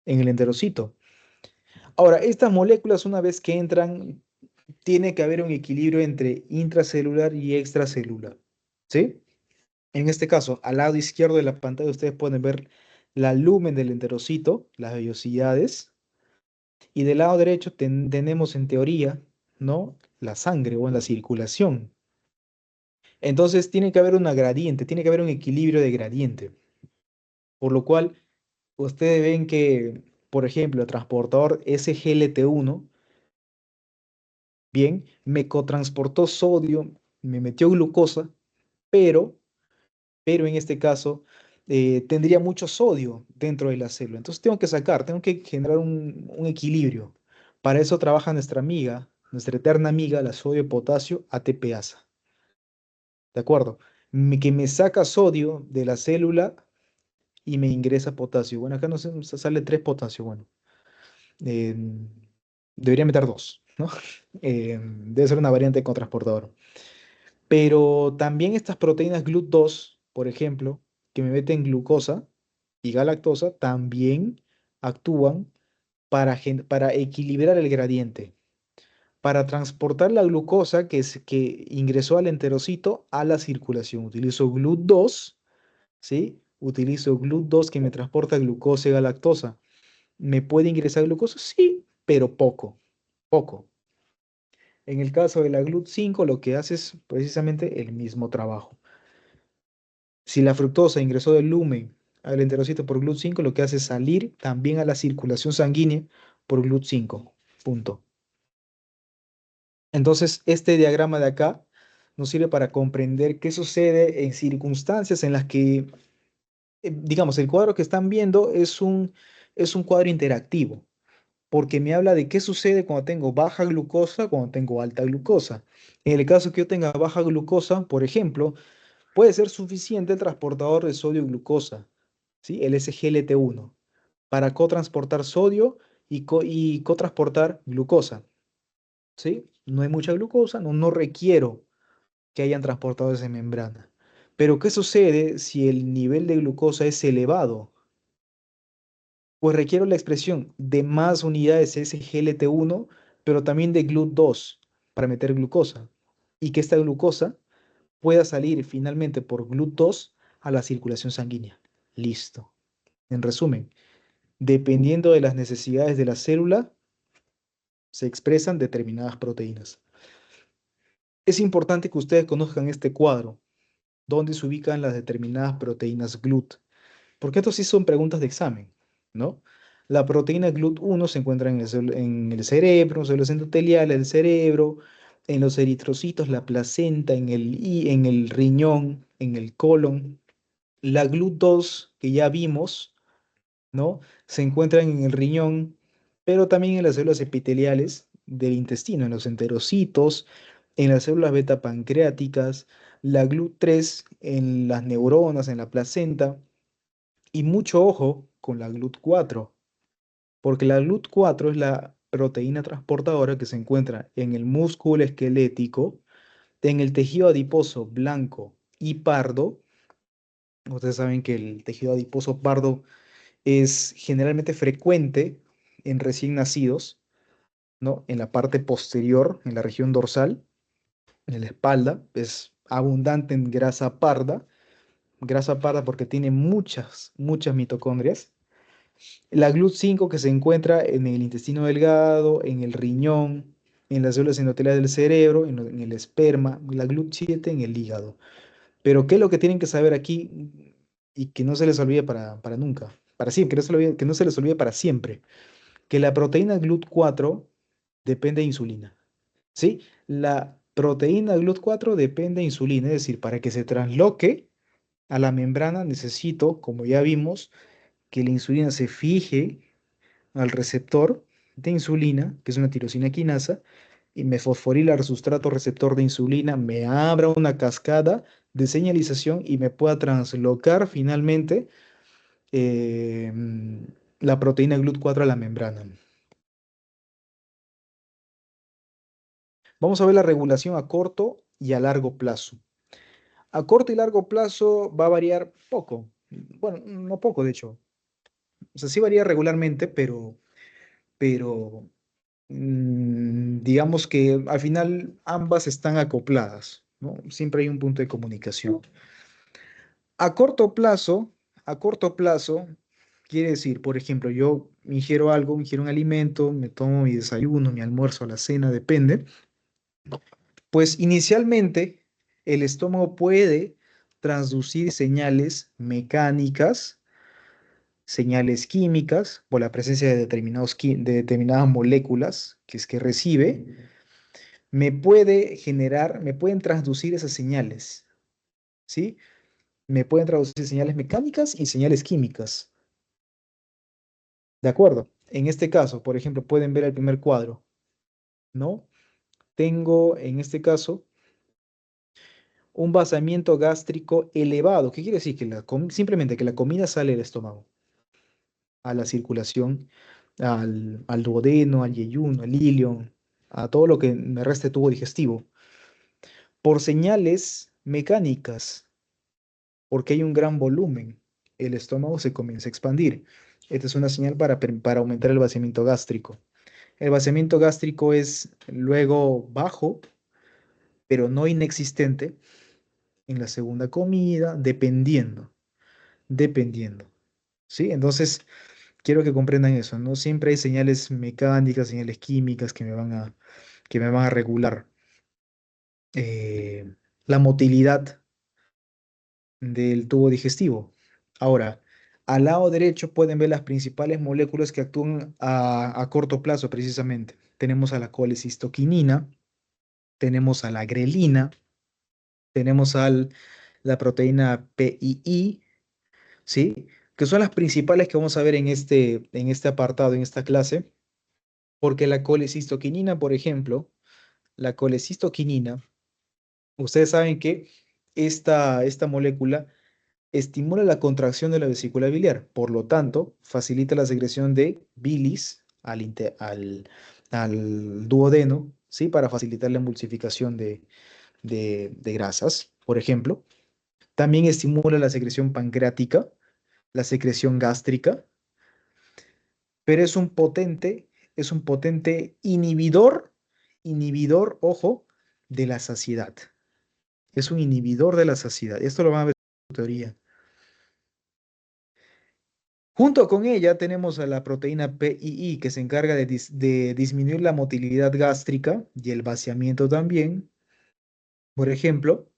en el enterocito. Ahora, estas moléculas una vez que entran, tiene que haber un equilibrio entre intracelular y extracelular. ¿Sí? En este caso, al lado izquierdo de la pantalla ustedes pueden ver la lumen del enterocito, las vellosidades, y del lado derecho tenemos en teoría, ¿no? La sangre o en la circulación. Entonces tiene que haber una gradiente, tiene que haber un equilibrio de gradiente. Por lo cual, ustedes ven que, por ejemplo, el transportador SGLT1, bien, me cotransportó sodio, me metió glucosa, pero, pero en este caso tendría mucho sodio dentro de la célula. Entonces tengo que generar un equilibrio. Para eso trabaja nuestra amiga, nuestra eterna amiga, la sodio-potasio ATPasa. ¿De acuerdo? Que me saca sodio de la célula y me ingresa potasio. Bueno, acá no sé, sale 3 potasio. Bueno, eh, debería meter 2, ¿no? Debe ser una variante con transportador. Pero también estas proteínas GLUT2, por ejemplo, que me meten glucosa y galactosa, también actúan para equilibrar el gradiente, para transportar la glucosa que ingresó al enterocito a la circulación. Utilizo GLUT2, ¿sí? Utilizo GLUT2 que me transporta glucosa y galactosa. ¿Me puede ingresar glucosa? Sí, pero poco, poco. En el caso de la GLUT5, lo que hace es precisamente el mismo trabajo. Si la fructosa ingresó del lumen al enterocito por GLUT5, lo que hace es salir también a la circulación sanguínea por GLUT5. Punto. Entonces, este diagrama de acá nos sirve para comprender qué sucede en circunstancias en las que, digamos, el cuadro que están viendo es un cuadro interactivo, porque me habla de qué sucede cuando tengo baja glucosa, cuando tengo alta glucosa. En el caso que yo tenga baja glucosa, por ejemplo, puede ser suficiente el transportador de sodio-glucosa, ¿sí? El SGLT1, para cotransportar sodio y cotransportar glucosa, ¿sí? No hay mucha glucosa, no requiero que hayan transportadores de membrana. Pero ¿qué sucede si el nivel de glucosa es elevado? Pues requiero la expresión de más unidades SGLT1, pero también de GLUT2 para meter glucosa. Y que esta glucosa pueda salir finalmente por GLUT2 a la circulación sanguínea. Listo. En resumen, dependiendo de las necesidades de la célula, se expresan determinadas proteínas. Es importante que ustedes conozcan este cuadro, donde se ubican las determinadas proteínas GLUT, porque estos sí son preguntas de examen, ¿no? La proteína GLUT1 se encuentra en el cerebro, en las células endoteliales del cerebro, en los eritrocitos, la placenta, en el riñón, en el colon. La GLUT2, que ya vimos, ¿no? Se encuentran en el riñón, pero también en las células epiteliales del intestino, en los enterocitos, en las células beta pancreáticas, la GLUT3 en las neuronas, en la placenta, y mucho ojo con la GLUT4, porque la GLUT4 es la proteína transportadora que se encuentra en el músculo esquelético, en el tejido adiposo blanco y pardo. Ustedes saben que el tejido adiposo pardo es generalmente frecuente en recién nacidos, ¿no? En la parte posterior, en la región dorsal, en la espalda, es abundante en grasa parda porque tiene muchas mitocondrias. La GLUT5 que se encuentra en el intestino delgado, en el riñón, en las células endoteliales del cerebro, en el esperma, la GLUT7 en el hígado. Pero ¿qué es lo que tienen que saber aquí y que no se les olvide para nunca? Para siempre, que no se les olvide para siempre. Que la proteína GLUT4 depende de insulina, ¿sí? La proteína GLUT4 depende de insulina, es decir, para que se transloque a la membrana necesito, como ya vimos, que la insulina se fije al receptor de insulina, que es una tirosina quinasa, y me fosforila el sustrato receptor de insulina, me abra una cascada de señalización y me pueda translocar finalmente eh, la proteína GLUT4 a la membrana. Vamos a ver la regulación a corto y a largo plazo. A corto y largo plazo va a variar poco. Bueno, no poco, de hecho. O sea, sí varía regularmente, pero digamos que al final ambas están acopladas, ¿no? Siempre hay un punto de comunicación. A corto plazo, a corto plazo, quiere decir, por ejemplo, yo ingiero algo, ingiero un alimento, me tomo mi desayuno, mi almuerzo, la cena, depende. Pues inicialmente el estómago puede transducir señales mecánicas, señales químicas, por la presencia de, de determinadas moléculas que es que recibe, me pueden transducir esas señales, ¿sí? Me pueden traducir señales mecánicas y señales químicas. ¿De acuerdo? En este caso, por ejemplo, pueden ver el primer cuadro, ¿no? Tengo, en este caso, un vaciamiento gástrico elevado. ¿Qué quiere decir? Que simplemente que la comida sale del estómago a la circulación, al duodeno, al yeyuno, al ilion, a todo lo que me reste tubo digestivo, por señales mecánicas, porque hay un gran volumen. El estómago se comienza a expandir. Esta es una señal para aumentar el vaciamiento gástrico. El vaciamiento gástrico es luego bajo, pero no inexistente en la segunda comida, dependiendo. ¿Sí? Entonces, quiero que comprendan eso. No siempre hay señales mecánicas, señales químicas que me van a regular la motilidad del tubo digestivo. Ahora, al lado derecho pueden ver las principales moléculas que actúan a corto plazo, precisamente. Tenemos a la colecistoquinina, tenemos a la grelina, tenemos a la proteína PII, ¿sí? Que son las principales que vamos a ver en este apartado, en esta clase, porque la colecistoquinina, por ejemplo, la colecistoquinina, ustedes saben que esta molécula estimula la contracción de la vesícula biliar, por lo tanto, facilita la secreción de bilis al duodeno, ¿sí? Para facilitar la emulsificación de grasas, por ejemplo. También estimula la secreción pancreática, la secreción gástrica, pero es un potente inhibidor, ojo, de la saciedad. Es un inhibidor de la saciedad. Esto lo van a ver en su teoría. Junto con ella tenemos a la proteína PII que se encarga de disminuir la motilidad gástrica y el vaciamiento también, por ejemplo.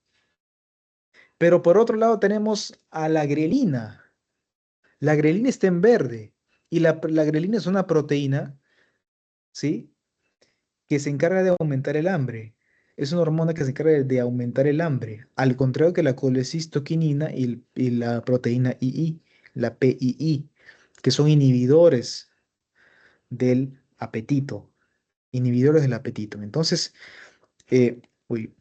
Pero por otro lado tenemos a la grelina. La grelina está en verde y la grelina es una proteína, ¿sí? Que se encarga de aumentar el hambre. Es una hormona que se encarga de aumentar el hambre, al contrario que la colecistoquinina y la proteína II, la PII, que son del apetito, inhibidores del apetito. Entonces, eh, uy,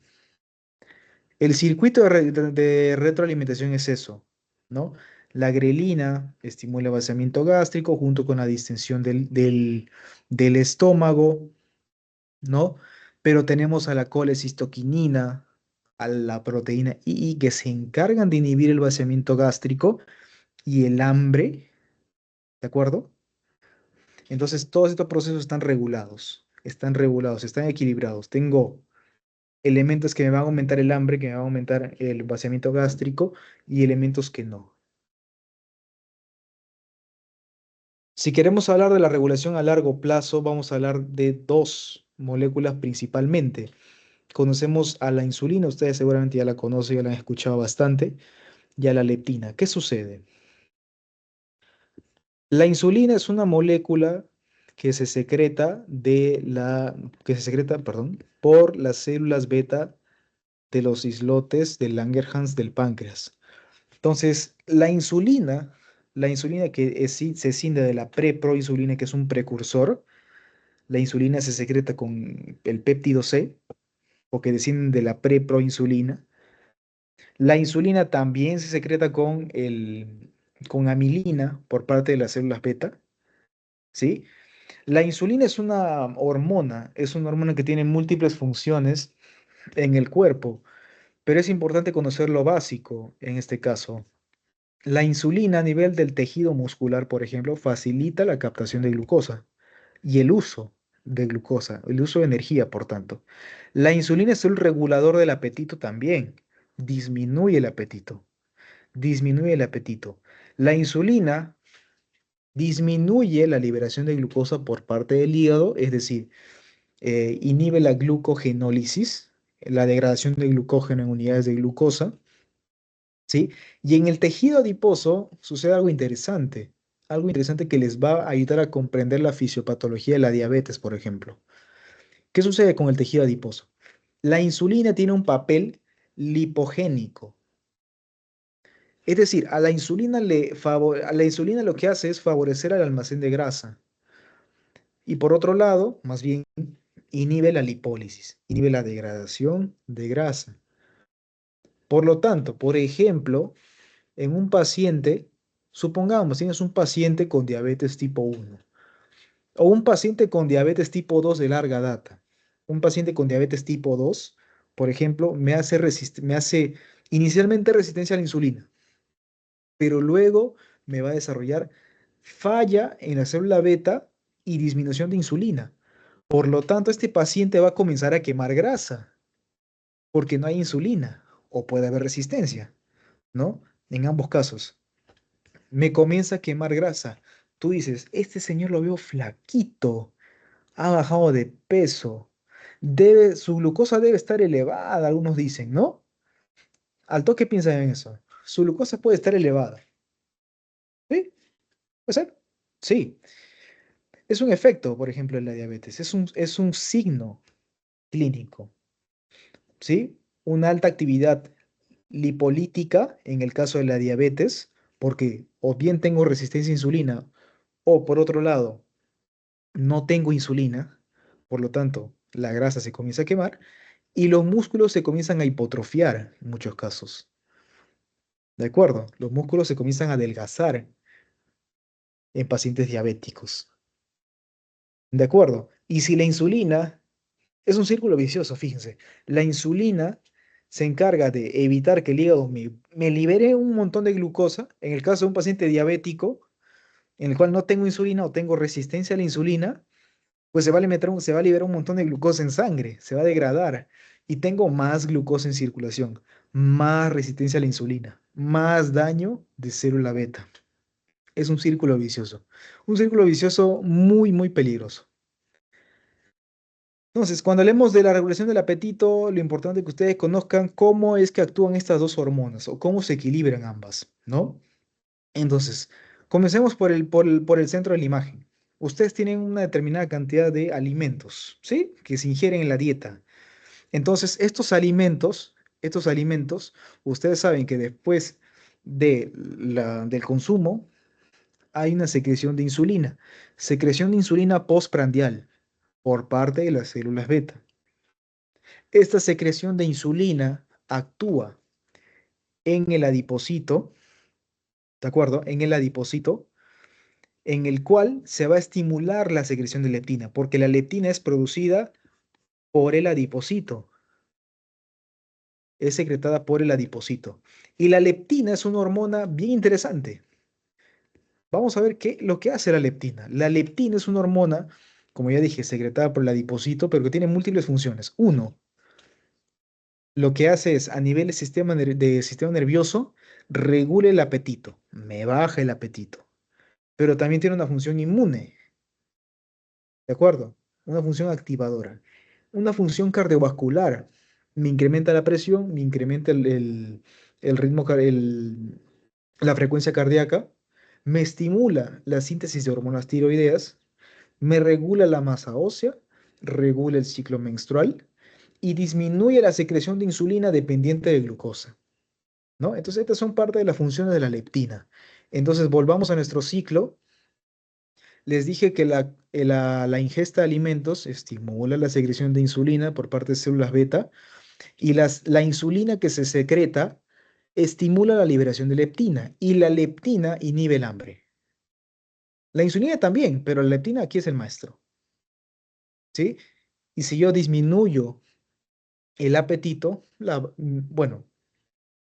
el circuito de retroalimentación es eso, ¿no? La grelina estimula el vaciamiento gástrico junto con la distensión del estómago, ¿no? Pero tenemos a la colecistoquinina, a la proteína II que se encargan de inhibir el vaciamiento gástrico y el hambre, ¿de acuerdo? Entonces, todos estos procesos están regulados, están equilibrados. Tengo elementos que me van a aumentar el hambre, que me van a aumentar el vaciamiento gástrico y elementos que no. Si queremos hablar de la regulación a largo plazo, vamos a hablar de dos moléculas principalmente. Conocemos a la insulina, ustedes seguramente ya la conocen, ya la han escuchado bastante, y a la leptina. ¿Qué sucede? La insulina es una molécula que se secreta que se secreta, perdón, por las células beta de los islotes de Langerhans del páncreas. Entonces, la insulina que se escinde de la preproinsulina, que es un precursor, la insulina se secreta con el péptido C, o que descienden de la preproinsulina. La insulina también se secreta con amilina por parte de las células beta, ¿sí? La insulina es una hormona que tiene múltiples funciones en el cuerpo, pero es importante conocer lo básico en este caso. La insulina a nivel del tejido muscular, por ejemplo, facilita la captación de glucosa y el uso de glucosa, el uso de energía, por tanto. La insulina es el regulador del apetito también, disminuye el apetito, disminuye el apetito. La insulina disminuye la liberación de glucosa por parte del hígado, es decir, inhibe la glucogenólisis, la degradación de glucógeno en unidades de glucosa, ¿sí? Y en el tejido adiposo sucede algo interesante que les va a ayudar a comprender la fisiopatología de la diabetes, por ejemplo. ¿Qué sucede con el tejido adiposo? La insulina tiene un papel lipogénico. Es decir, a la insulina lo que hace es favorecer al almacén de grasa. Y por otro lado, más bien, inhibe la lipólisis, inhibe la degradación de grasa. Por lo tanto, por ejemplo, en un paciente, supongamos, tienes un paciente con diabetes tipo 1 o un paciente con diabetes tipo 2 de larga data. Un paciente con diabetes tipo 2, por ejemplo, me hace inicialmente resistencia a la insulina, pero luego me va a desarrollar falla en la célula beta y disminución de insulina. Por lo tanto, este paciente va a comenzar a quemar grasa porque no hay insulina o puede haber resistencia, ¿no? En ambos casos. Me comienza a quemar grasa. Tú dices, este señor lo veo flaquito, ha bajado de peso, su glucosa debe estar elevada, algunos dicen, ¿no? ¿Al toque piensan en eso? Su glucosa puede estar elevada. ¿Sí? ¿Puede ser? Sí. Es un efecto, por ejemplo, en la diabetes. Es un signo clínico, ¿sí? Una alta actividad lipolítica en el caso de la diabetes, porque o bien tengo resistencia a insulina, o por otro lado, no tengo insulina, por lo tanto, la grasa se comienza a quemar y los músculos se comienzan a hipotrofiar en muchos casos. ¿De acuerdo? Los músculos se comienzan a adelgazar en pacientes diabéticos. ¿De acuerdo? Y si la insulina es un círculo vicioso, fíjense, la insulina se encarga de evitar que el hígado me libere un montón de glucosa, en el caso de un paciente diabético, en el cual no tengo insulina o tengo resistencia a la insulina, pues se va a liberar un montón de glucosa en sangre, se va a degradar y tengo más glucosa en circulación, más resistencia a la insulina, más daño de célula beta. Es un círculo vicioso muy, muy peligroso. Entonces, cuando hablemos de la regulación del apetito, lo importante es que ustedes conozcan cómo es que actúan estas dos hormonas o cómo se equilibran ambas, ¿no? Entonces, comencemos por el centro de la imagen. Ustedes tienen una determinada cantidad de alimentos, ¿sí? Que se ingieren en la dieta. Entonces, estos alimentos, ustedes saben que después del consumo hay una secreción de insulina, secreción de insulina postprandial por parte de las células beta. Esta secreción de insulina actúa en el adipocito, ¿de acuerdo? En el adipocito, en el cual se va a estimular la secreción de leptina, porque la leptina es producida por el adipocito, es secretada por el adipocito. Y la leptina es una hormona bien interesante. Vamos a ver lo que hace la leptina. La leptina es una hormona, como ya dije, secretada por el adipocito, pero que tiene múltiples funciones. Uno, lo que hace es, a nivel de sistema nervioso, regula el apetito, me baja el apetito, pero también tiene una función inmune, ¿de acuerdo? Una función activadora. Una función cardiovascular, me incrementa la presión, me incrementa el ritmo, la frecuencia cardíaca, me estimula la síntesis de hormonas tiroideas, me regula la masa ósea, regula el ciclo menstrual y disminuye la secreción de insulina dependiente de glucosa, ¿no? Entonces, estas son parte de las funciones de la leptina. Entonces, volvamos a nuestro ciclo. Les dije que la ingesta de alimentos estimula la secreción de insulina por parte de células beta y la insulina que se secreta estimula la liberación de leptina y la leptina inhibe el hambre. La insulina también, pero la leptina aquí es el maestro, ¿sí? Y si yo disminuyo el apetito, bueno,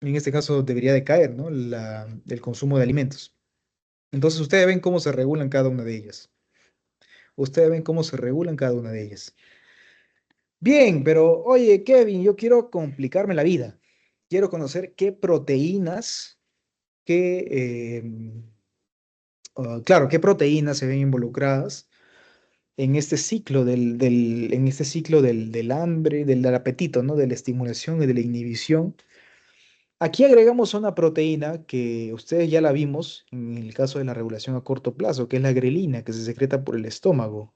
en este caso debería decaer, ¿no? El consumo de alimentos. Entonces ustedes ven cómo se regulan cada una de ellas. Ustedes ven cómo se regulan cada una de ellas. Bien, pero oye, Kevin, yo quiero complicarme la vida. Quiero conocer qué proteínas, qué, claro, qué proteínas se ven involucradas en este ciclo del hambre, del apetito, ¿no? De la estimulación y de la inhibición. Aquí agregamos una proteína que ustedes ya la vimos en el caso de la regulación a corto plazo, que es la grelina, que se secreta por el estómago,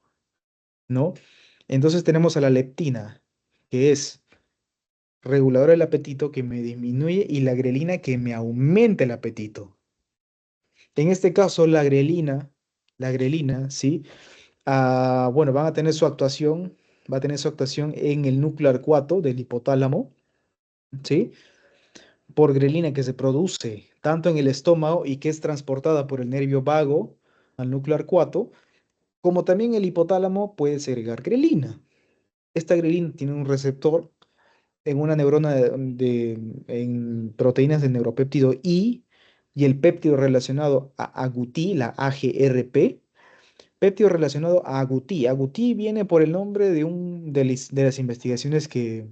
¿no? Entonces tenemos a la leptina, que es reguladora del apetito, que me disminuye, y la grelina, que me aumenta el apetito. En este caso, la grelina, ¿sí? Bueno, va a tener su actuación en el núcleo arcuato del hipotálamo, ¿sí? Por grelina que se produce tanto en el estómago y que es transportada por el nervio vago al núcleo arcuato, como también el hipotálamo puede segregar grelina. Esta grelina tiene un receptor en una neurona en proteínas del neuropéptido I y el péptido relacionado a agouti, la AGRP. Péptido relacionado a agouti. Agouti viene por el nombre de las investigaciones que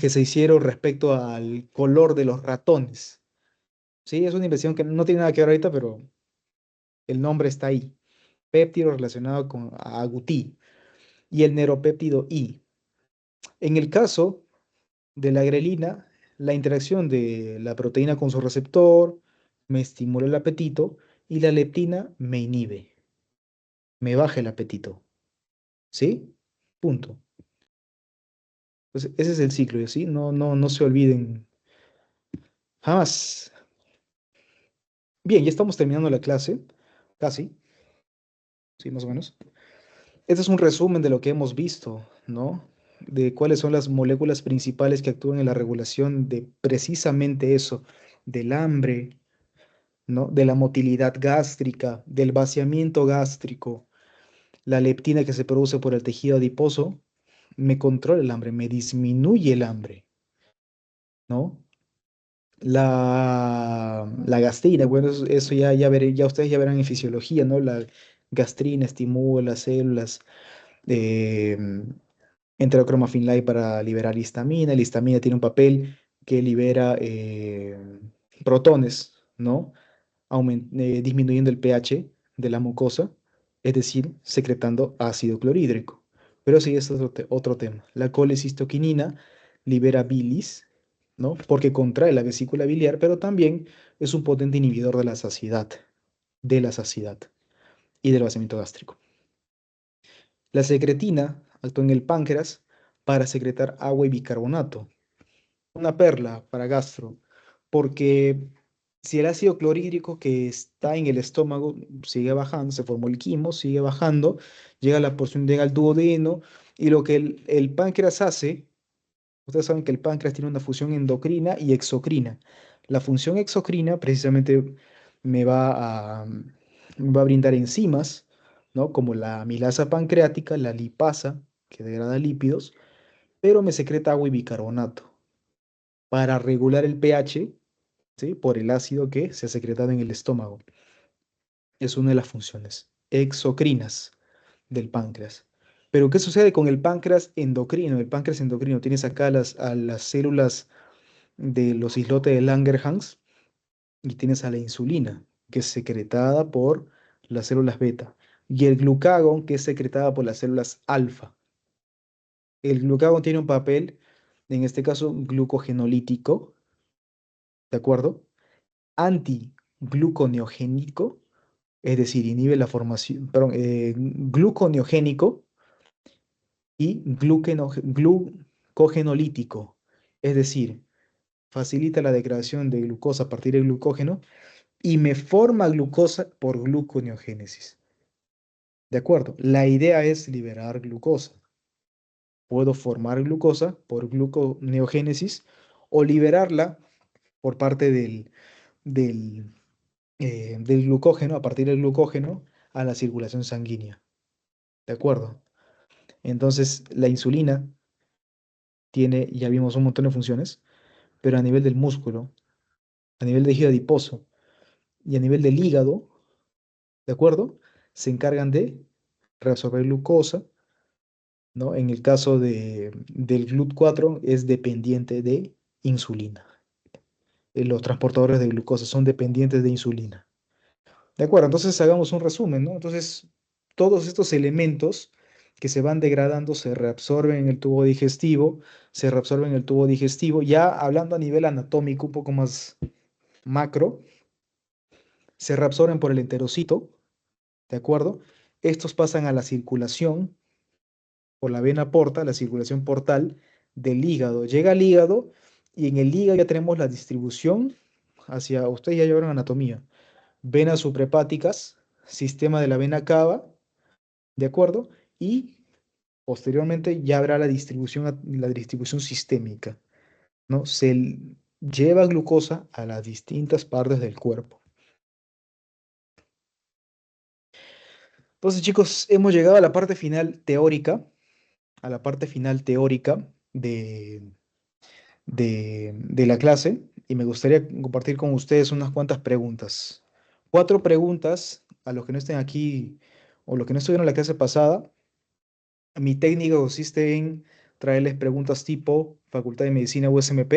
se hicieron respecto al color de los ratones. Sí, es una investigación que no tiene nada que ver ahorita, pero el nombre está ahí. Péptido relacionado con agouti y el neuropéptido I. En el caso de la grelina, la interacción de la proteína con su receptor me estimula el apetito y la leptina me inhibe, me baja el apetito. ¿Sí? Punto. Pues ese es el ciclo, ¿sí? No se olviden jamás. Bien, ya estamos terminando la clase, casi, sí, más o menos. Este es un resumen de lo que hemos visto, ¿no? De cuáles son las moléculas principales que actúan en la regulación de precisamente eso, del hambre, ¿no? De la motilidad gástrica, del vaciamiento gástrico, la leptina que se produce por el tejido adiposo, me controla el hambre, me disminuye el hambre, ¿no? La gastrina, bueno, eso ya ustedes ya verán en fisiología, ¿no? La gastrina estimula las células eh, enterocromafin para liberar histamina. La histamina tiene un papel que libera protones, ¿no? Disminuyendo el pH de la mucosa, es decir, secretando ácido clorhídrico. Pero sí, este es otro tema. La colecistoquinina libera bilis, ¿no? Porque contrae la vesícula biliar, pero también es un potente inhibidor de la saciedad y del vaciamiento gástrico. La secretina actúa en el páncreas para secretar agua y bicarbonato. Una perla para gastro, porque si el ácido clorhídrico que está en el estómago sigue bajando, se formó el quimo, sigue bajando, llega a la porción, llega al duodeno, y lo que el páncreas hace, ustedes saben que el páncreas tiene una función endocrina y exocrina. La función exocrina precisamente me va a, me va a brindar enzimas, ¿no? Como la amilasa pancreática, la lipasa, que degrada lípidos, pero me secreta agua y bicarbonato para regular el pH, ¿sí? Por el ácido que se ha secretado en el estómago. Es una de las funciones exocrinas del páncreas. Pero ¿qué sucede con el páncreas endocrino? El páncreas endocrino, tienes acá a las células de los islotes de Langerhans y tienes a la insulina, que es secretada por las células beta, y el glucagón, que es secretada por las células alfa. El glucagón tiene un papel, en este caso, glucogenolítico, ¿de acuerdo? Antigluconeogénico, es decir, inhibe la formación, perdón, gluconeogénico y glucogenolítico, es decir, facilita la degradación de glucosa a partir del glucógeno y me forma glucosa por gluconeogénesis. ¿De acuerdo? La idea es liberar glucosa. Puedo formar glucosa por gluconeogénesis o liberarla por parte del glucógeno, a partir del glucógeno, a la circulación sanguínea. ¿De acuerdo? Entonces, la insulina tiene, ya vimos, un montón de funciones, pero a nivel del músculo, a nivel del tejido adiposo y a nivel del hígado, ¿de acuerdo? Se encargan de reabsorber glucosa, ¿no? En el caso del GLUT4 es dependiente de insulina. Los transportadores de glucosa son dependientes de insulina. De acuerdo, entonces hagamos un resumen, ¿no? Entonces, todos estos elementos que se van degradando, se reabsorben en el tubo digestivo, se reabsorben en el tubo digestivo. Ya hablando a nivel anatómico, un poco más macro, se reabsorben por el enterocito, ¿de acuerdo? Estos pasan a la circulación por la vena porta, la circulación portal del hígado. Llega al hígado y en el hígado ya tenemos la distribución hacia, ustedes ya llevaron anatomía, venas suprahepáticas, sistema de la vena cava, ¿de acuerdo? Y posteriormente ya habrá la distribución sistémica, ¿no? Lleva glucosa a las distintas partes del cuerpo. Entonces, chicos, hemos llegado a la parte final teórica, a la parte final teórica de la clase, y me gustaría compartir con ustedes unas cuantas preguntas. Cuatro preguntas a los que no estén aquí o los que no estuvieron en la clase pasada. Mi técnica consiste en traerles preguntas tipo Facultad de Medicina USMP,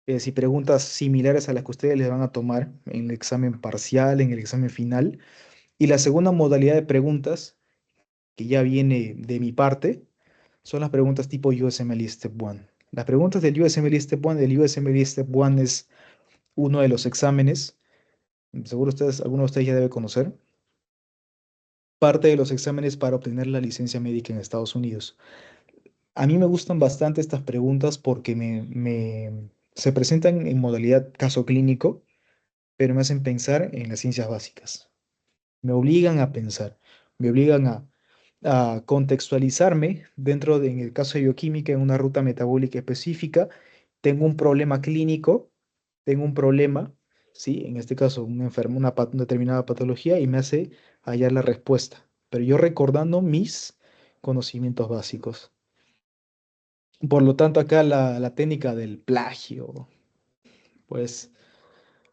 es decir, preguntas similares a las que ustedes les van a tomar en el examen parcial, en el examen final. Y la segunda modalidad de preguntas, que ya viene de mi parte, son las preguntas tipo USMLE Step 1. Las preguntas del USMLE Step 1, el USMLE Step 1 es uno de los exámenes, seguro ustedes, alguno de ustedes ya debe conocer, parte de los exámenes para obtener la licencia médica en Estados Unidos. A mí me gustan bastante estas preguntas porque se presentan en modalidad caso clínico, pero me hacen pensar en las ciencias básicas. Me obligan a pensar, me obligan a contextualizarme dentro de, en el caso de bioquímica, en una ruta metabólica específica. Tengo un problema clínico, tengo un problema, ¿sí? En este caso, un enfermo, una determinada patología y me hace hallar la respuesta, pero yo recordando mis conocimientos básicos. Por lo tanto, acá la técnica del plagio, pues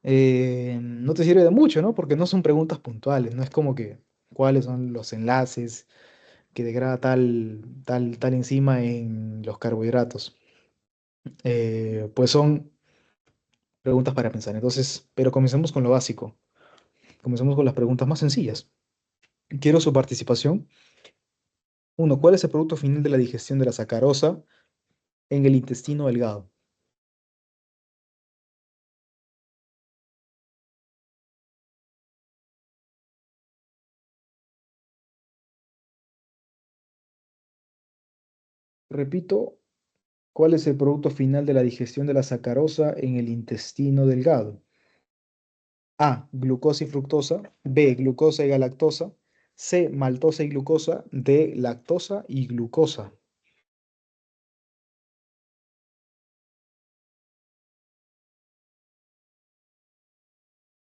no te sirve de mucho, ¿no? Porque no son preguntas puntuales, no es como que cuáles son los enlaces que degrada tal enzima en los carbohidratos. Pues son preguntas para pensar. Entonces, pero comencemos con lo básico. Comencemos con las preguntas más sencillas. Quiero su participación. Uno, ¿cuál es el producto final de la digestión de la sacarosa en el intestino delgado? Repito, ¿cuál es el producto final de la digestión de la sacarosa en el intestino delgado? A, glucosa y fructosa. B, glucosa y galactosa. C, maltosa y glucosa. D, lactosa y glucosa.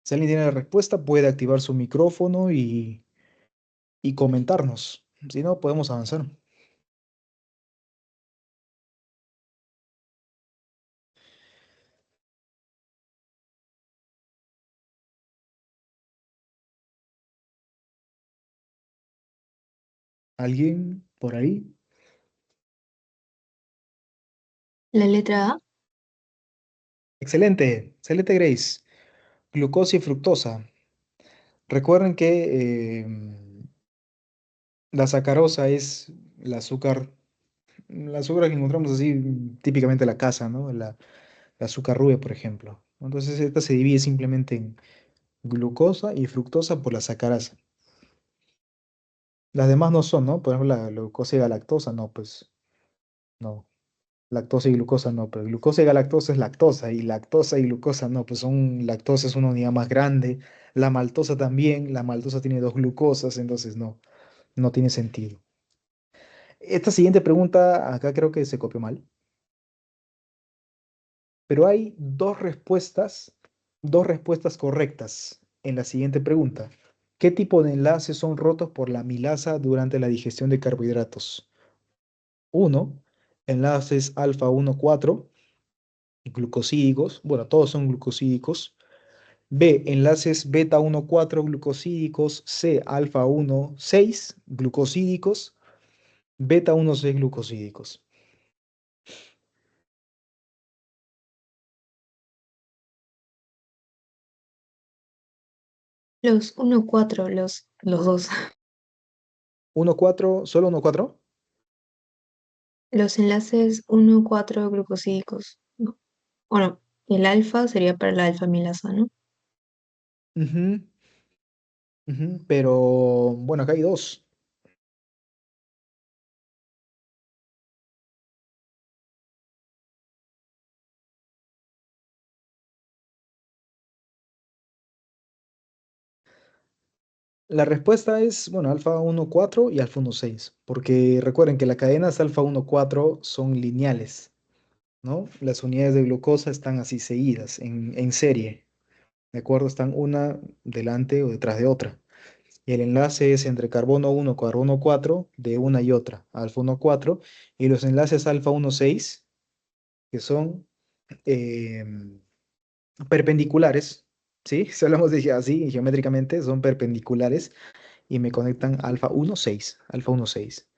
Si alguien tiene la respuesta, puede activar su micrófono y comentarnos. Si no, podemos avanzar. ¿Alguien por ahí? La letra A. Excelente, excelente Grace. Glucosa y fructosa. Recuerden que la sacarosa es el azúcar que encontramos así típicamente en la casa, ¿no? El azúcar rubia, por ejemplo. Entonces esta se divide simplemente en glucosa y fructosa por la sacarasa. Las demás no son, ¿no? Por ejemplo, la glucosa y galactosa, no, pues no. Lactosa y glucosa no, pero glucosa y galactosa es lactosa, y lactosa y glucosa no, pues lactosa es una unidad más grande, la maltosa también, la maltosa tiene dos glucosas, entonces no, no tiene sentido. Esta siguiente pregunta, acá creo que se copió mal, pero hay dos respuestas correctas en la siguiente pregunta. ¿Qué tipo de enlaces son rotos por la amilasa durante la digestión de carbohidratos? Uno, enlaces alfa 1,4 glucosídicos, bueno, todos son glucosídicos. B, enlaces beta 1,4 glucosídicos. C, alfa 1,6 glucosídicos. Beta 1,6 glucosídicos. Los 1, 4, los dos. 1,4, solo 1,4. Los enlaces 1,4 glucosídicos. No. Bueno, el alfa sería para la alfa milasa, ¿no? Ujú, ujú, pero bueno, acá hay dos. La respuesta es, bueno, alfa 1,4 y alfa 1,6, porque recuerden que las cadenas alfa 1,4 son lineales, ¿no? Las unidades de glucosa están así seguidas, en serie, ¿de acuerdo? Están una delante o detrás de otra. Y el enlace es entre carbono 1, carbono 4 de una y otra, alfa 1,4, y los enlaces alfa 1,6, que son em, perpendiculares, ¿sí? Si hablamos de así, geométricamente, son perpendiculares y me conectan alfa 1,6, alfa 1,6.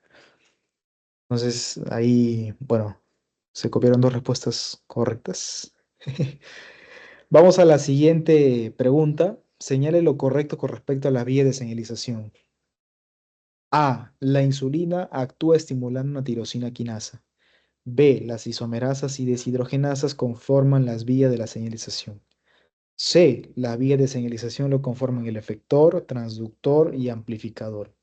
Entonces, ahí, bueno, se copiaron dos respuestas correctas. Vamos a la siguiente pregunta. Señale lo correcto con respecto a la vía de señalización. A. La insulina actúa estimulando una tirosina quinasa. B. Las isomerasas y deshidrogenasas conforman las vías de la señalización. C. La vía de señalización lo conforman el efector, transductor y amplificador.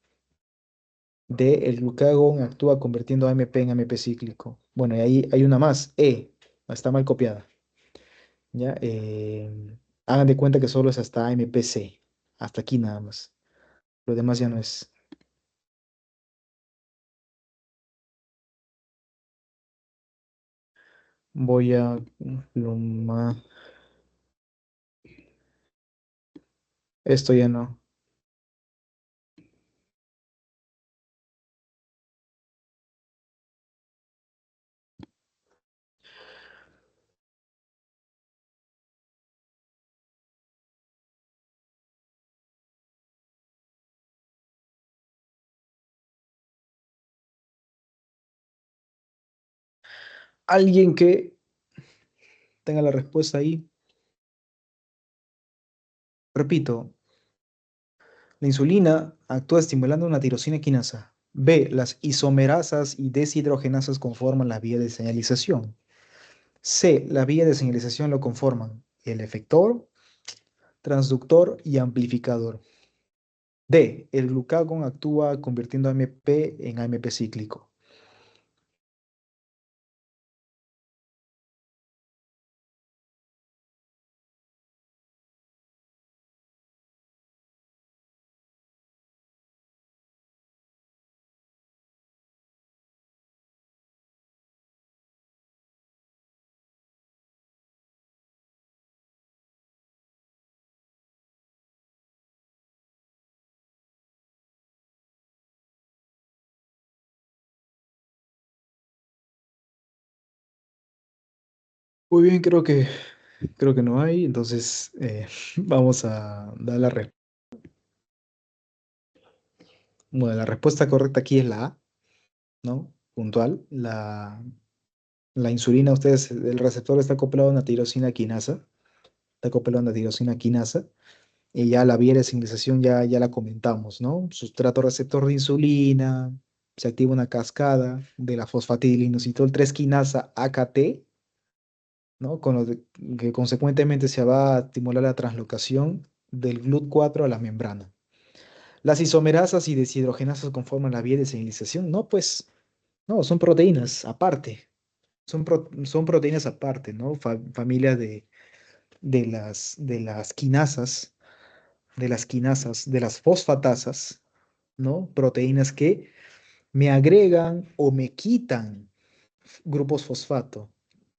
D. El glucagón actúa convirtiendo AMP en AMP cíclico. Bueno, y ahí hay una más. E. Está mal copiada. ¿Ya? Hagan de cuenta que solo es hasta AMPC. Hasta aquí nada más. Lo demás ya no es. Voy a pluma. Esto ya no. Alguien que tenga la respuesta ahí. Repito, la insulina actúa estimulando una tirosina quinasa. B. Las isomerasas y deshidrogenasas conforman la vía de señalización. C. La vía de señalización lo conforman el efector, transductor y amplificador. D. El glucagón actúa convirtiendo AMP en AMP cíclico. Muy bien, creo que no hay, entonces vamos a dar la respuesta. Bueno, la respuesta correcta aquí es la A, ¿no? Puntual. La insulina, ustedes, el receptor está acoplado a una tirosina quinasa, está acoplado a una tirosina quinasa, y ya la vía de señalización ya la comentamos, ¿no? Sustrato receptor de insulina, se activa una cascada de la fosfatidilinositol 3 quinasa AKT, ¿no? Que consecuentemente se va a estimular la translocación del GLUT4 a la membrana. Las isomerasas y deshidrogenasas conforman la vía de señalización. No, pues, no, son proteínas aparte. Son proteínas aparte, ¿no? Familia de las quinasas, de las fosfatasas, ¿no? Proteínas que me agregan o me quitan grupos fosfato.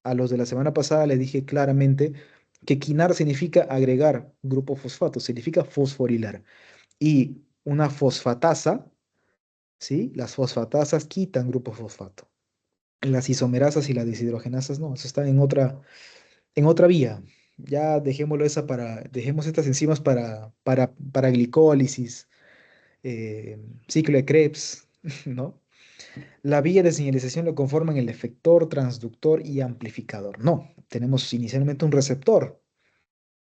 A los de la semana pasada les dije claramente que quinar significa agregar grupo fosfato, significa fosforilar. Y una fosfatasa, ¿sí? Las fosfatasas quitan grupo fosfato. Las isomerasas y las deshidrogenasas no, eso están en otra vía. Ya dejemos estas enzimas para glicólisis, ciclo de Krebs, ¿no? La vía de señalización lo conforman el efector, transductor y amplificador. No, tenemos inicialmente un receptor,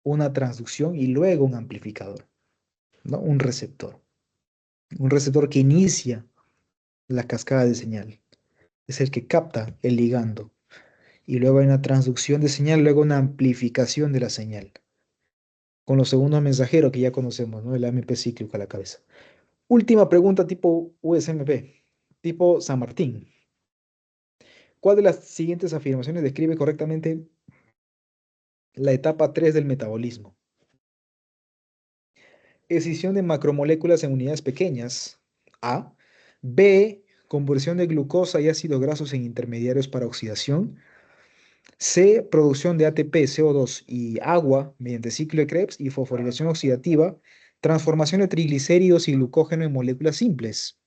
una transducción y luego un amplificador, ¿no? Un receptor. Un receptor que inicia la cascada de señal. Es el que capta el ligando. Y luego hay una transducción de señal, luego una amplificación de la señal. Con los segundos mensajeros que ya conocemos, ¿no? El AMP cíclico a la cabeza. Última pregunta tipo USMP, tipo San Martín. ¿Cuál de las siguientes afirmaciones describe correctamente la etapa 3 del metabolismo? Escisión de macromoléculas en unidades pequeñas. A. B. Conversión de glucosa y ácidos grasos en intermediarios para oxidación. C. Producción de ATP, CO2 y agua mediante ciclo de Krebs y fosforilación oxidativa. Transformación de triglicéridos y glucógeno en moléculas simples.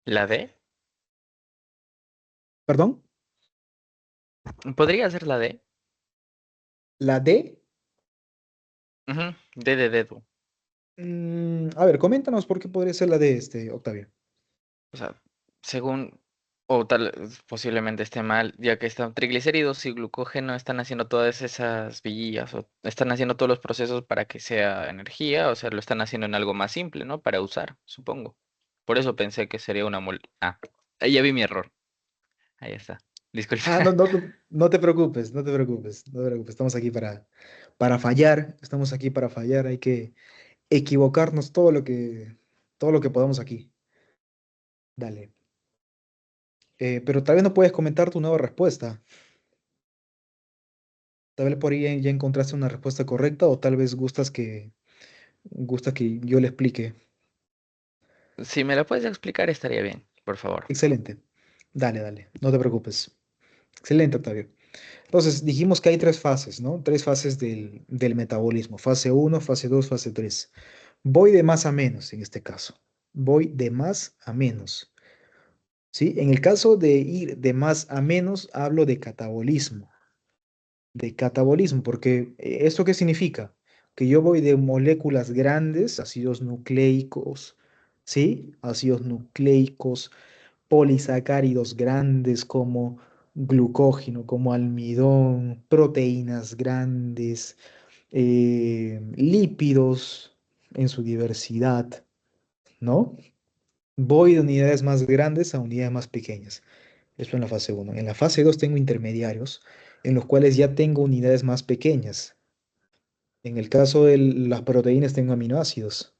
¿La D? ¿Perdón? ¿Podría ser la D? La D. Ujú, D de dedo. A ver, coméntanos por qué podría ser la D, Octavio. O sea, según, o tal, posiblemente esté mal, ya que están triglicéridos y glucógeno están haciendo todas esas villas, o están haciendo todos los procesos para que sea energía, o sea, lo están haciendo en algo más simple, ¿no? Para usar, supongo. Por eso pensé que sería una Ah, ahí ya vi mi error. Ahí está. Disculpa. Ah, no, no, no te preocupes, no te preocupes, no te preocupes. Estamos aquí para fallar, estamos aquí para fallar. Hay que equivocarnos todo lo que podamos aquí. Dale. Pero tal vez no puedes comentar tu nueva respuesta. Tal vez por ahí ya encontraste una respuesta correcta o tal vez gusta que yo le explique. Si me lo puedes explicar, estaría bien, por favor. Excelente. Dale, dale, no te preocupes. Excelente, Octavio. Entonces, dijimos que hay tres fases, ¿no? Tres fases del metabolismo. Fase uno, fase 2, fase 3. Voy de más a menos en este caso. Voy de más a menos. ¿Sí? En el caso de ir de más a menos, hablo de catabolismo. De catabolismo, porque ¿esto qué significa? Que yo voy de moléculas grandes, ácidos nucleicos, ¿sí? Ácidos nucleicos, polisacáridos grandes como glucógeno, como almidón, proteínas grandes, lípidos en su diversidad, ¿no? Voy de unidades más grandes a unidades más pequeñas. Esto en la fase uno. En la fase 2 tengo intermediarios, en los cuales ya tengo unidades más pequeñas. En el caso de las proteínas tengo aminoácidos,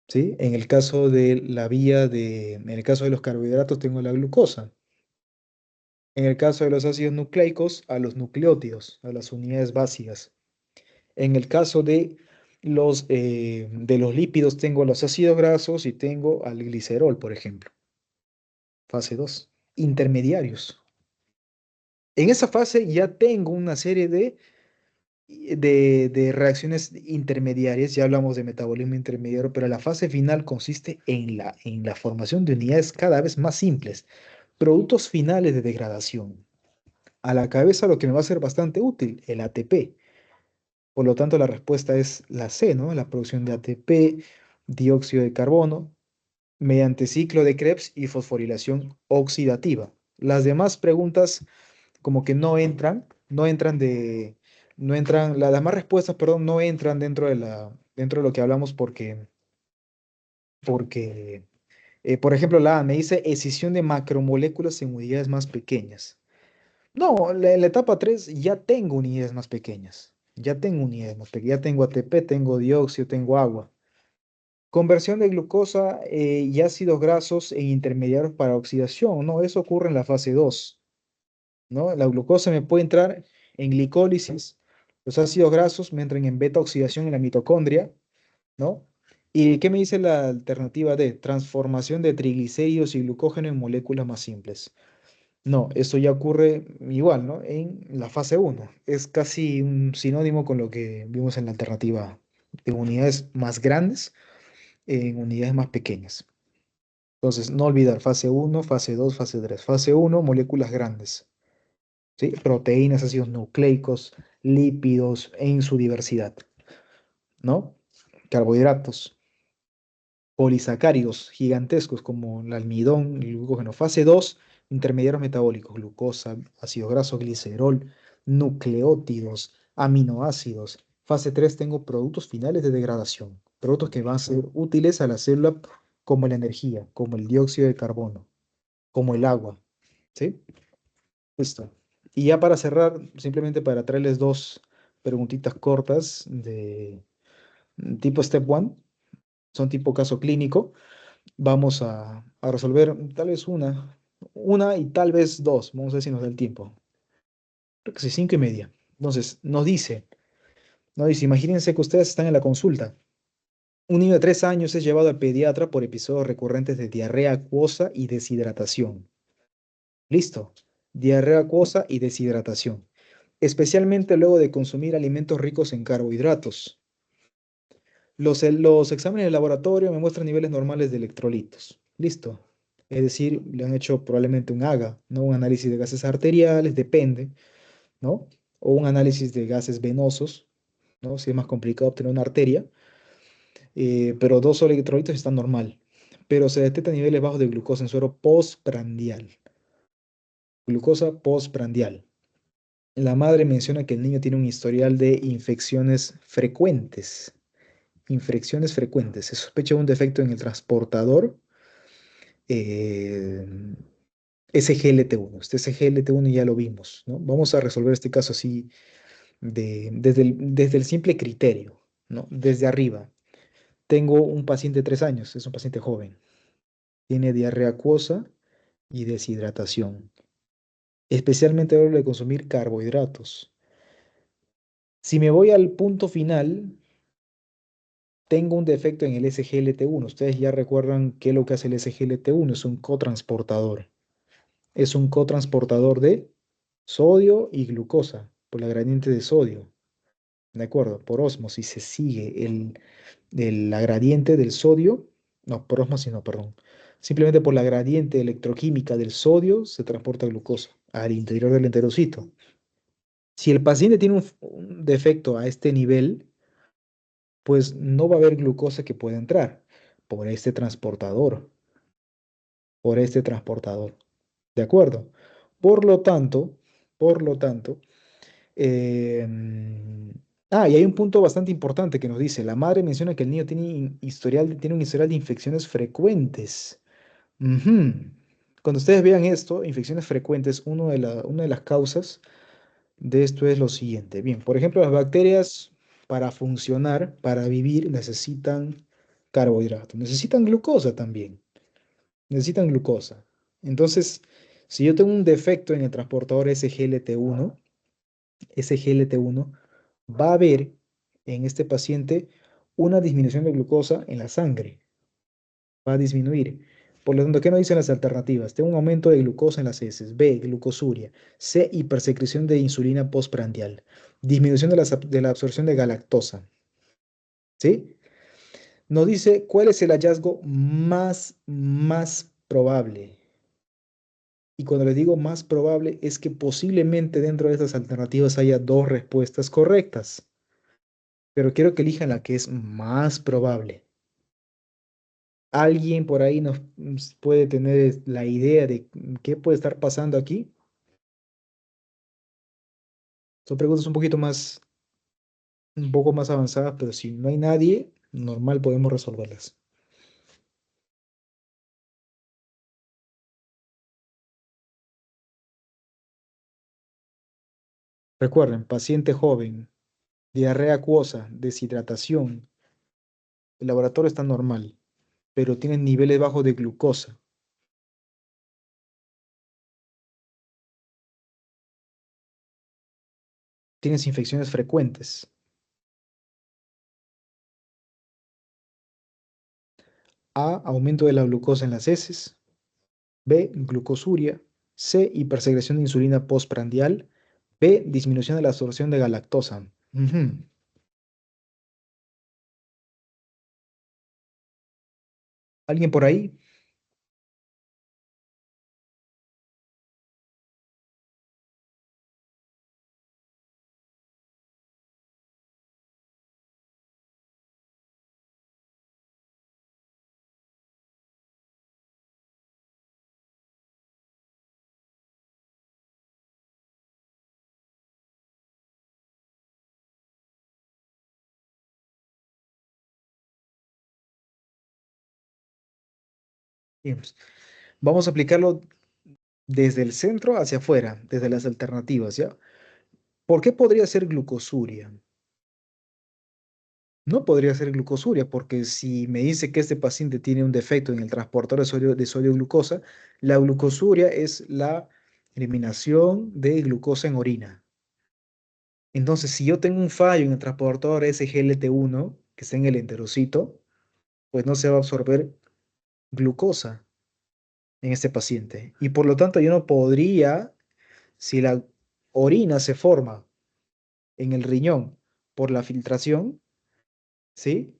¿sí? En el caso de los carbohidratos tengo la glucosa. En el caso de los ácidos nucleicos, a los nucleótidos, a las unidades básicas. En el caso de los lípidos, tengo los ácidos grasos y tengo al glicerol, por ejemplo. Fase 2. Intermediarios. En esa fase ya tengo una serie de reacciones intermediarias, ya hablamos de metabolismo intermediario, pero la fase final consiste en la formación de unidades cada vez más simples, productos finales de degradación. A la cabeza lo que me va a ser bastante útil, el ATP. Por lo tanto, la respuesta es la C, ¿no? La producción de ATP, dióxido de carbono, mediante ciclo de Krebs y fosforilación oxidativa. Las demás preguntas como que no entran, las demás respuestas, perdón, no entran dentro de lo que hablamos porque, por ejemplo, la A me dice escisión de macromoléculas en unidades más pequeñas. No, en la etapa 3 ya tengo unidades más pequeñas. Ya tengo unidades más pequeñas. Ya tengo ATP, tengo dióxido, tengo agua. Conversión de glucosa y ácidos grasos en intermediarios para oxidación. No, eso ocurre en la fase 2, ¿no? La glucosa me puede entrar en glicólisis. Los ácidos grasos me entran en beta oxidación en la mitocondria, ¿no? ¿Y qué me dice la alternativa D? Transformación de triglicéridos y glucógeno en moléculas más simples. No, esto ya ocurre igual, ¿no? En la fase uno. Es casi un sinónimo con lo que vimos en la alternativa de unidades más grandes en unidades más pequeñas. Entonces, no olvidar fase uno, fase 2, fase 3. Fase uno, moléculas grandes, ¿sí? Proteínas, ácidos nucleicos, lípidos en su diversidad, ¿no? Carbohidratos, polisacáridos gigantescos como el almidón, el glucógeno. Fase 2, intermediarios metabólicos, glucosa, ácido graso, glicerol, nucleótidos, aminoácidos. Fase 3 tengo productos finales de degradación, productos que van a ser útiles a la célula como la energía, como el dióxido de carbono, como el agua. ¿Sí? Listo. Y ya para cerrar, simplemente para traerles dos preguntitas cortas de tipo Step 1, son tipo caso clínico. Vamos a resolver tal vez una y tal vez dos. Vamos a ver si nos da el tiempo. Creo que sí, 5:30. Entonces, nos dice, imagínense que ustedes están en la consulta. Un niño de 3 años es llevado al pediatra por episodios recurrentes de diarrea acuosa y deshidratación. Listo. Diarrea acuosa y deshidratación, especialmente luego de consumir alimentos ricos en carbohidratos. Los exámenes de laboratorio me muestran niveles normales de electrolitos. Listo. Es decir, le han hecho probablemente un AGA, ¿no? Un análisis de gases arteriales, depende, ¿no? O un análisis de gases venosos, ¿no? Si es más complicado obtener una arteria, pero dos electrolitos están normal. Pero se detectan niveles bajos de glucosa en suero postprandial. Glucosa postprandial. La madre menciona que el niño tiene un historial de infecciones frecuentes. Infecciones frecuentes. Se sospecha un defecto en el transportador eh, SGLT1. Este SGLT1 ya lo vimos, ¿no? Vamos a resolver este caso así desde el simple criterio, ¿no? Desde arriba. Tengo un paciente de 3 años, es un paciente joven. Tiene diarrea acuosa y deshidratación. Especialmente a la hora de consumir carbohidratos. Si me voy al punto final, tengo un defecto en el SGLT1. Ustedes ya recuerdan qué es lo que hace el SGLT1. Es un cotransportador. Es un cotransportador de sodio y glucosa por la gradiente de sodio. ¿De acuerdo? Por ósmosis se sigue la gradiente del sodio. No, por ósmosis no, perdón. Simplemente por la gradiente electroquímica del sodio se transporta glucosa al interior del enterocito. Si el paciente tiene un defecto a este nivel, pues no va a haber glucosa que pueda entrar por este transportador, por este transportador. ¿De acuerdo? Por lo tanto, por lo tanto, y hay un punto bastante importante que nos dice, la madre menciona que el niño tiene un historial de infecciones frecuentes. Ujú. Cuando ustedes vean esto, infecciones frecuentes, una de las causas de esto es lo siguiente. Bien, por ejemplo, las bacterias para funcionar, para vivir, necesitan carbohidratos, necesitan glucosa también, necesitan glucosa. Entonces, si yo tengo un defecto en el transportador SGLT1 va a haber en este paciente una disminución de glucosa en la sangre, va a disminuir. Por lo tanto, ¿qué nos dicen las alternativas? Tengo un aumento de glucosa en las heces, B, glucosuria, C, hipersecreción de insulina postprandial, disminución de la absorción de galactosa, ¿sí? Nos dice cuál es el hallazgo más probable. Y cuando le digo más probable es que posiblemente dentro de estas alternativas haya dos respuestas correctas, pero quiero que elijan la que es más probable. ¿Alguien por ahí nos puede tener la idea de qué puede estar pasando aquí? Son preguntas un poco más avanzadas, pero si no hay nadie, normal podemos resolverlas. Recuerden, paciente joven, diarrea acuosa, deshidratación. El laboratorio está normal, pero tiene niveles bajos de glucosa. Tienes infecciones frecuentes. A, aumento de la glucosa en las heces. B, glucosuria. C, hipersecreción de insulina postprandial. B, disminución de la absorción de galactosa. Ujú. ¿Alguien por ahí? Bien, pues, vamos a aplicarlo desde el centro hacia afuera, desde las alternativas, ¿ya? ¿Por qué podría ser glucosuria? No podría ser glucosuria, porque si me dice que este paciente tiene un defecto en el transportador de sodio glucosa, la glucosuria es la eliminación de glucosa en orina. Entonces, si yo tengo un fallo en el transportador SGLT1, que está en el enterocito, pues no se va a absorber glucosa en este paciente. Y por lo tanto, yo no podría, si la orina se forma en el riñón por la filtración, ¿sí?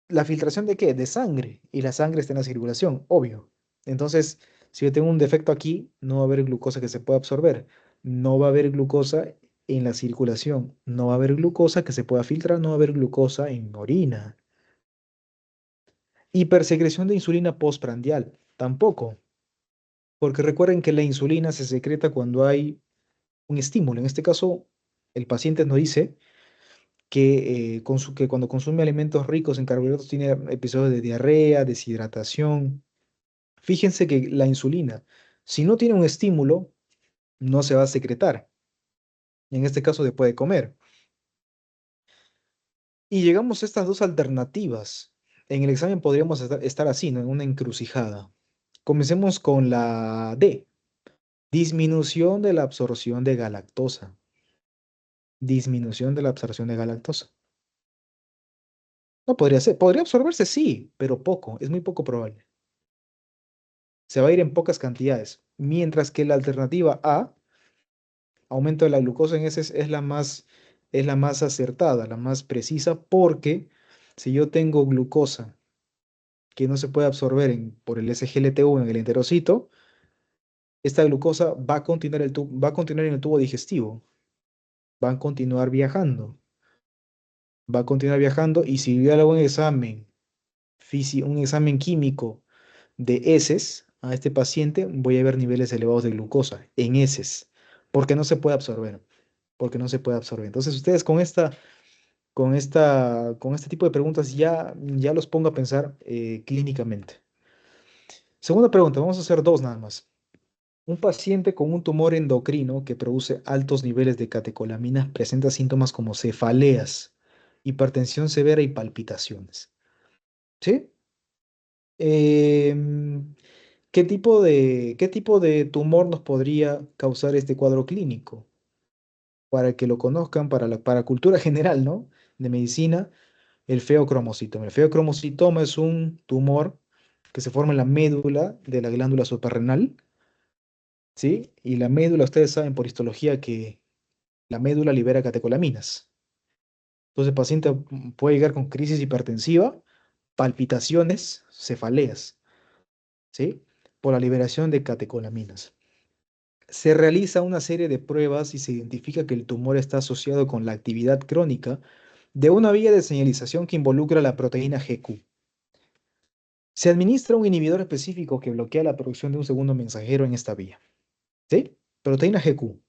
¿La filtración de qué? De sangre. Y la sangre está en la circulación, obvio. Entonces, si yo tengo un defecto aquí, no va a haber glucosa que se pueda absorber. No va a haber glucosa en la circulación. No va a haber glucosa que se pueda filtrar. No va a haber glucosa en orina. Hipersecreción de insulina postprandial. Tampoco. Porque recuerden que la insulina se secreta cuando hay un estímulo. En este caso, el paciente nos dice que cuando consume alimentos ricos en carbohidratos tiene episodios de diarrea, deshidratación. Fíjense que la insulina, si no tiene un estímulo, no se va a secretar. En este caso, después de comer. Y llegamos a estas dos alternativas. En el examen podríamos estar así, ¿no? En una encrucijada. Comencemos con la D. Disminución de la absorción de galactosa. Disminución de la absorción de galactosa. No podría ser. Podría absorberse, sí, pero poco. Es muy poco probable. Se va a ir en pocas cantidades. Mientras que la alternativa A, aumento de la glucosa en heces, es la más acertada, la más precisa, porque si yo tengo glucosa que no se puede absorber por el SGLT1 en el enterocito, esta glucosa va a continuar, va a continuar en el tubo digestivo, va a continuar viajando, va a continuar viajando y si yo hago un examen, un examen químico de heces a este paciente, voy a ver niveles elevados de glucosa en heces, porque no se puede absorber, porque no se puede absorber. Entonces ustedes con este tipo de preguntas ya los pongo a pensar clínicamente. Segunda pregunta, vamos a hacer dos nada más. Un paciente con un tumor endocrino que produce altos niveles de catecolaminas presenta síntomas como cefaleas, hipertensión severa y palpitaciones. ¿Sí? Em, qué tipo de tumor nos podría causar este cuadro clínico? Para que lo conozcan, para cultura general, ¿no? De medicina, el feocromocitoma. El feocromocitoma es un tumor que se forma en la médula de la glándula suprarrenal, ¿sí? Y la médula, ustedes saben por histología que la médula libera catecolaminas. Entonces el paciente puede llegar con crisis hipertensiva, palpitaciones, cefaleas, ¿sí? Por la liberación de catecolaminas. Se realiza una serie de pruebas y se identifica que el tumor está asociado con la actividad crónica de una vía de señalización que involucra la proteína GQ. Se administra un inhibidor específico que bloquea la producción de un segundo mensajero en esta vía. ¿Sí? Proteína GQ.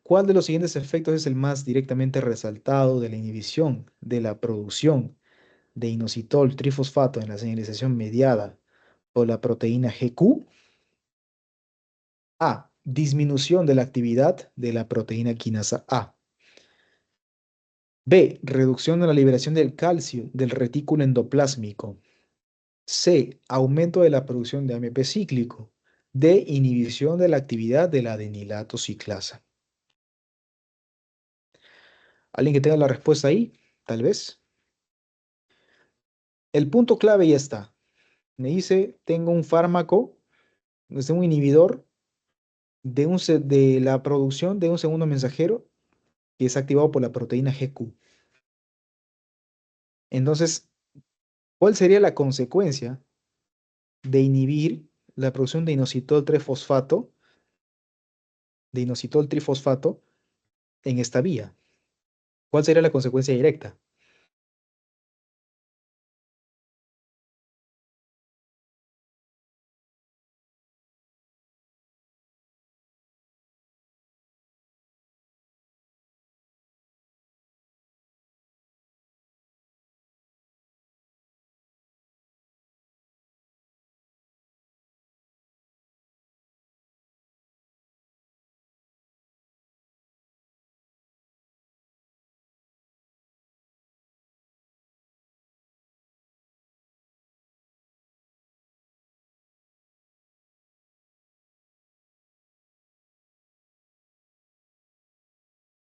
¿Cuál de los siguientes efectos es el más directamente resaltado de la inhibición de la producción de inositol trifosfato en la señalización mediada por la proteína GQ? A. Disminución de la actividad de la proteína quinasa A. B. Reducción de la liberación del calcio del retículo endoplásmico. C. Aumento de la producción de AMP cíclico. D. Inhibición de la actividad de la adenilato ciclasa. ¿Alguien que tenga la respuesta ahí? Tal vez. El punto clave ya está. Me dice, tengo un fármaco, es un inhibidor de la producción de un segundo mensajero que es activado por la proteína GQ. Entonces, ¿cuál sería la consecuencia de inhibir la producción de inositol trifosfato en esta vía? ¿Cuál sería la consecuencia directa?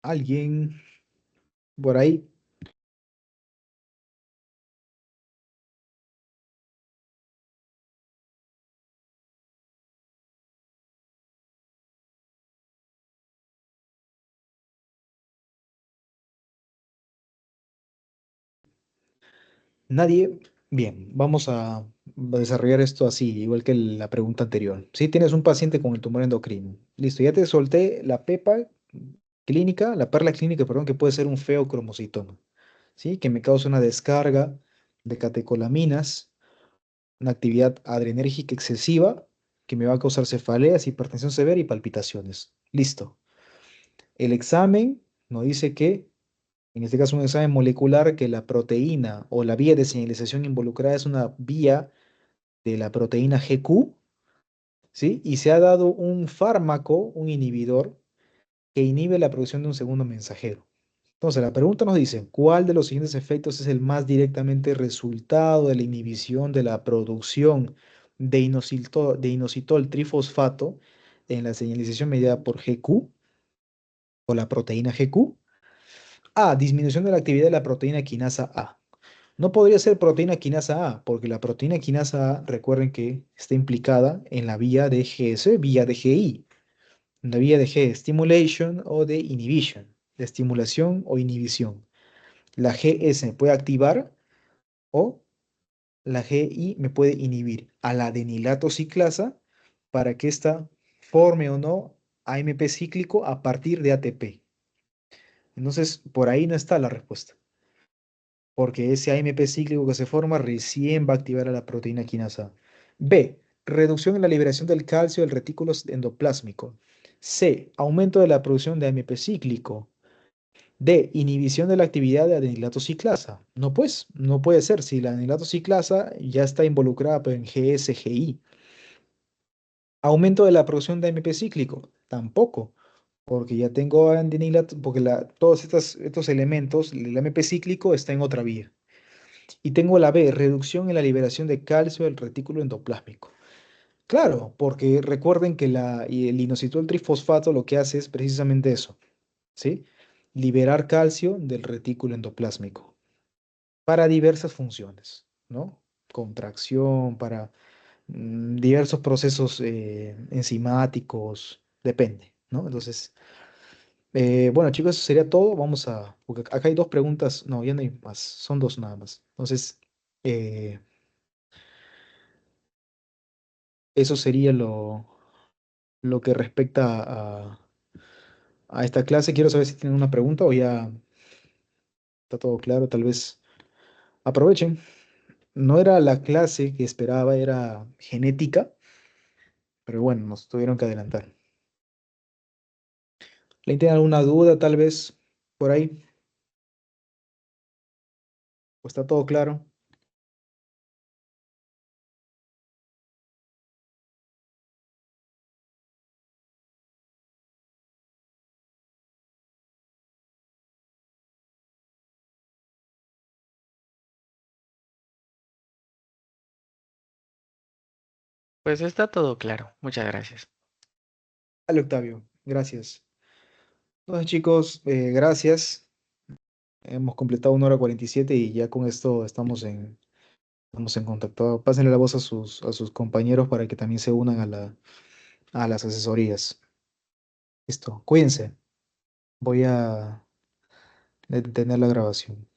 ¿Alguien por ahí? ¿Nadie? Bien, vamos a desarrollar esto así, igual que la pregunta anterior. Si tienes un paciente con el tumor endocrino, listo, ya te solté la PEPA clínica, la perla clínica, perdón, que puede ser un feocromocitoma, ¿sí? Que me causa una descarga de catecolaminas, una actividad adrenérgica excesiva que me va a causar cefaleas, hipertensión severa y palpitaciones. Listo. El examen nos dice que, en este caso un examen molecular, que la proteína o la vía de señalización involucrada es una vía de la proteína GQ, ¿sí? Y se ha dado un fármaco, un inhibidor, que inhibe la producción de un segundo mensajero. Entonces, la pregunta nos dice, ¿cuál de los siguientes efectos es el más directamente resultado de la inhibición de la producción de inositol trifosfato en la señalización mediada por GQ o la proteína GQ? A, disminución de la actividad de la proteína quinasa A. No podría ser proteína quinasa A, porque la proteína quinasa A, recuerden que está implicada en la vía de GS, vía de GI, en la vía de G, stimulation o de inhibition, de estimulación o inhibición. La GS me puede activar o la GI me puede inhibir a la adenilato ciclasa para que ésta forme o no AMP cíclico a partir de ATP. Entonces, por ahí no está la respuesta, porque ese AMP cíclico que se forma recién va a activar a la proteína quinasa. B, reducción en la liberación del calcio del retículo endoplásmico. C, aumento de la producción de AMP cíclico. D, inhibición de la actividad de adenilato ciclasa. No, pues, no puede ser si la adenilato ciclasa ya está involucrada pues, en GSGI. Aumento de la producción de AMP cíclico. Tampoco, porque ya tengo adenilato, porque todos estos elementos, el AMP cíclico está en otra vía. Y tengo la B, reducción en la liberación de calcio del retículo endoplásmico. Claro, porque recuerden que y el inositol trifosfato lo que hace es precisamente eso, ¿sí? Liberar calcio del retículo endoplásmico para diversas funciones, ¿no? Contracción, para diversos procesos enzimáticos, depende, ¿no? Entonces, bueno, chicos, eso sería todo. Vamos a, porque acá hay dos preguntas, no, ya no hay más, son dos nada más. Entonces, eh, eso sería lo que respecta a esta clase. Quiero saber si tienen una pregunta o ya está todo claro. Tal vez aprovechen. No era la clase que esperaba, era genética, pero bueno, nos tuvieron que adelantar. ¿Le tienen alguna duda tal vez por ahí? ¿O está todo claro? Pues está todo claro. Muchas gracias. Dale, Octavio, gracias. Entonces, chicos, gracias. Hemos completado 1 hora 47 y ya con esto estamos en contacto. Pásenle la voz a sus compañeros para que también se unan a las asesorías. Listo, cuídense. Voy a detener la grabación.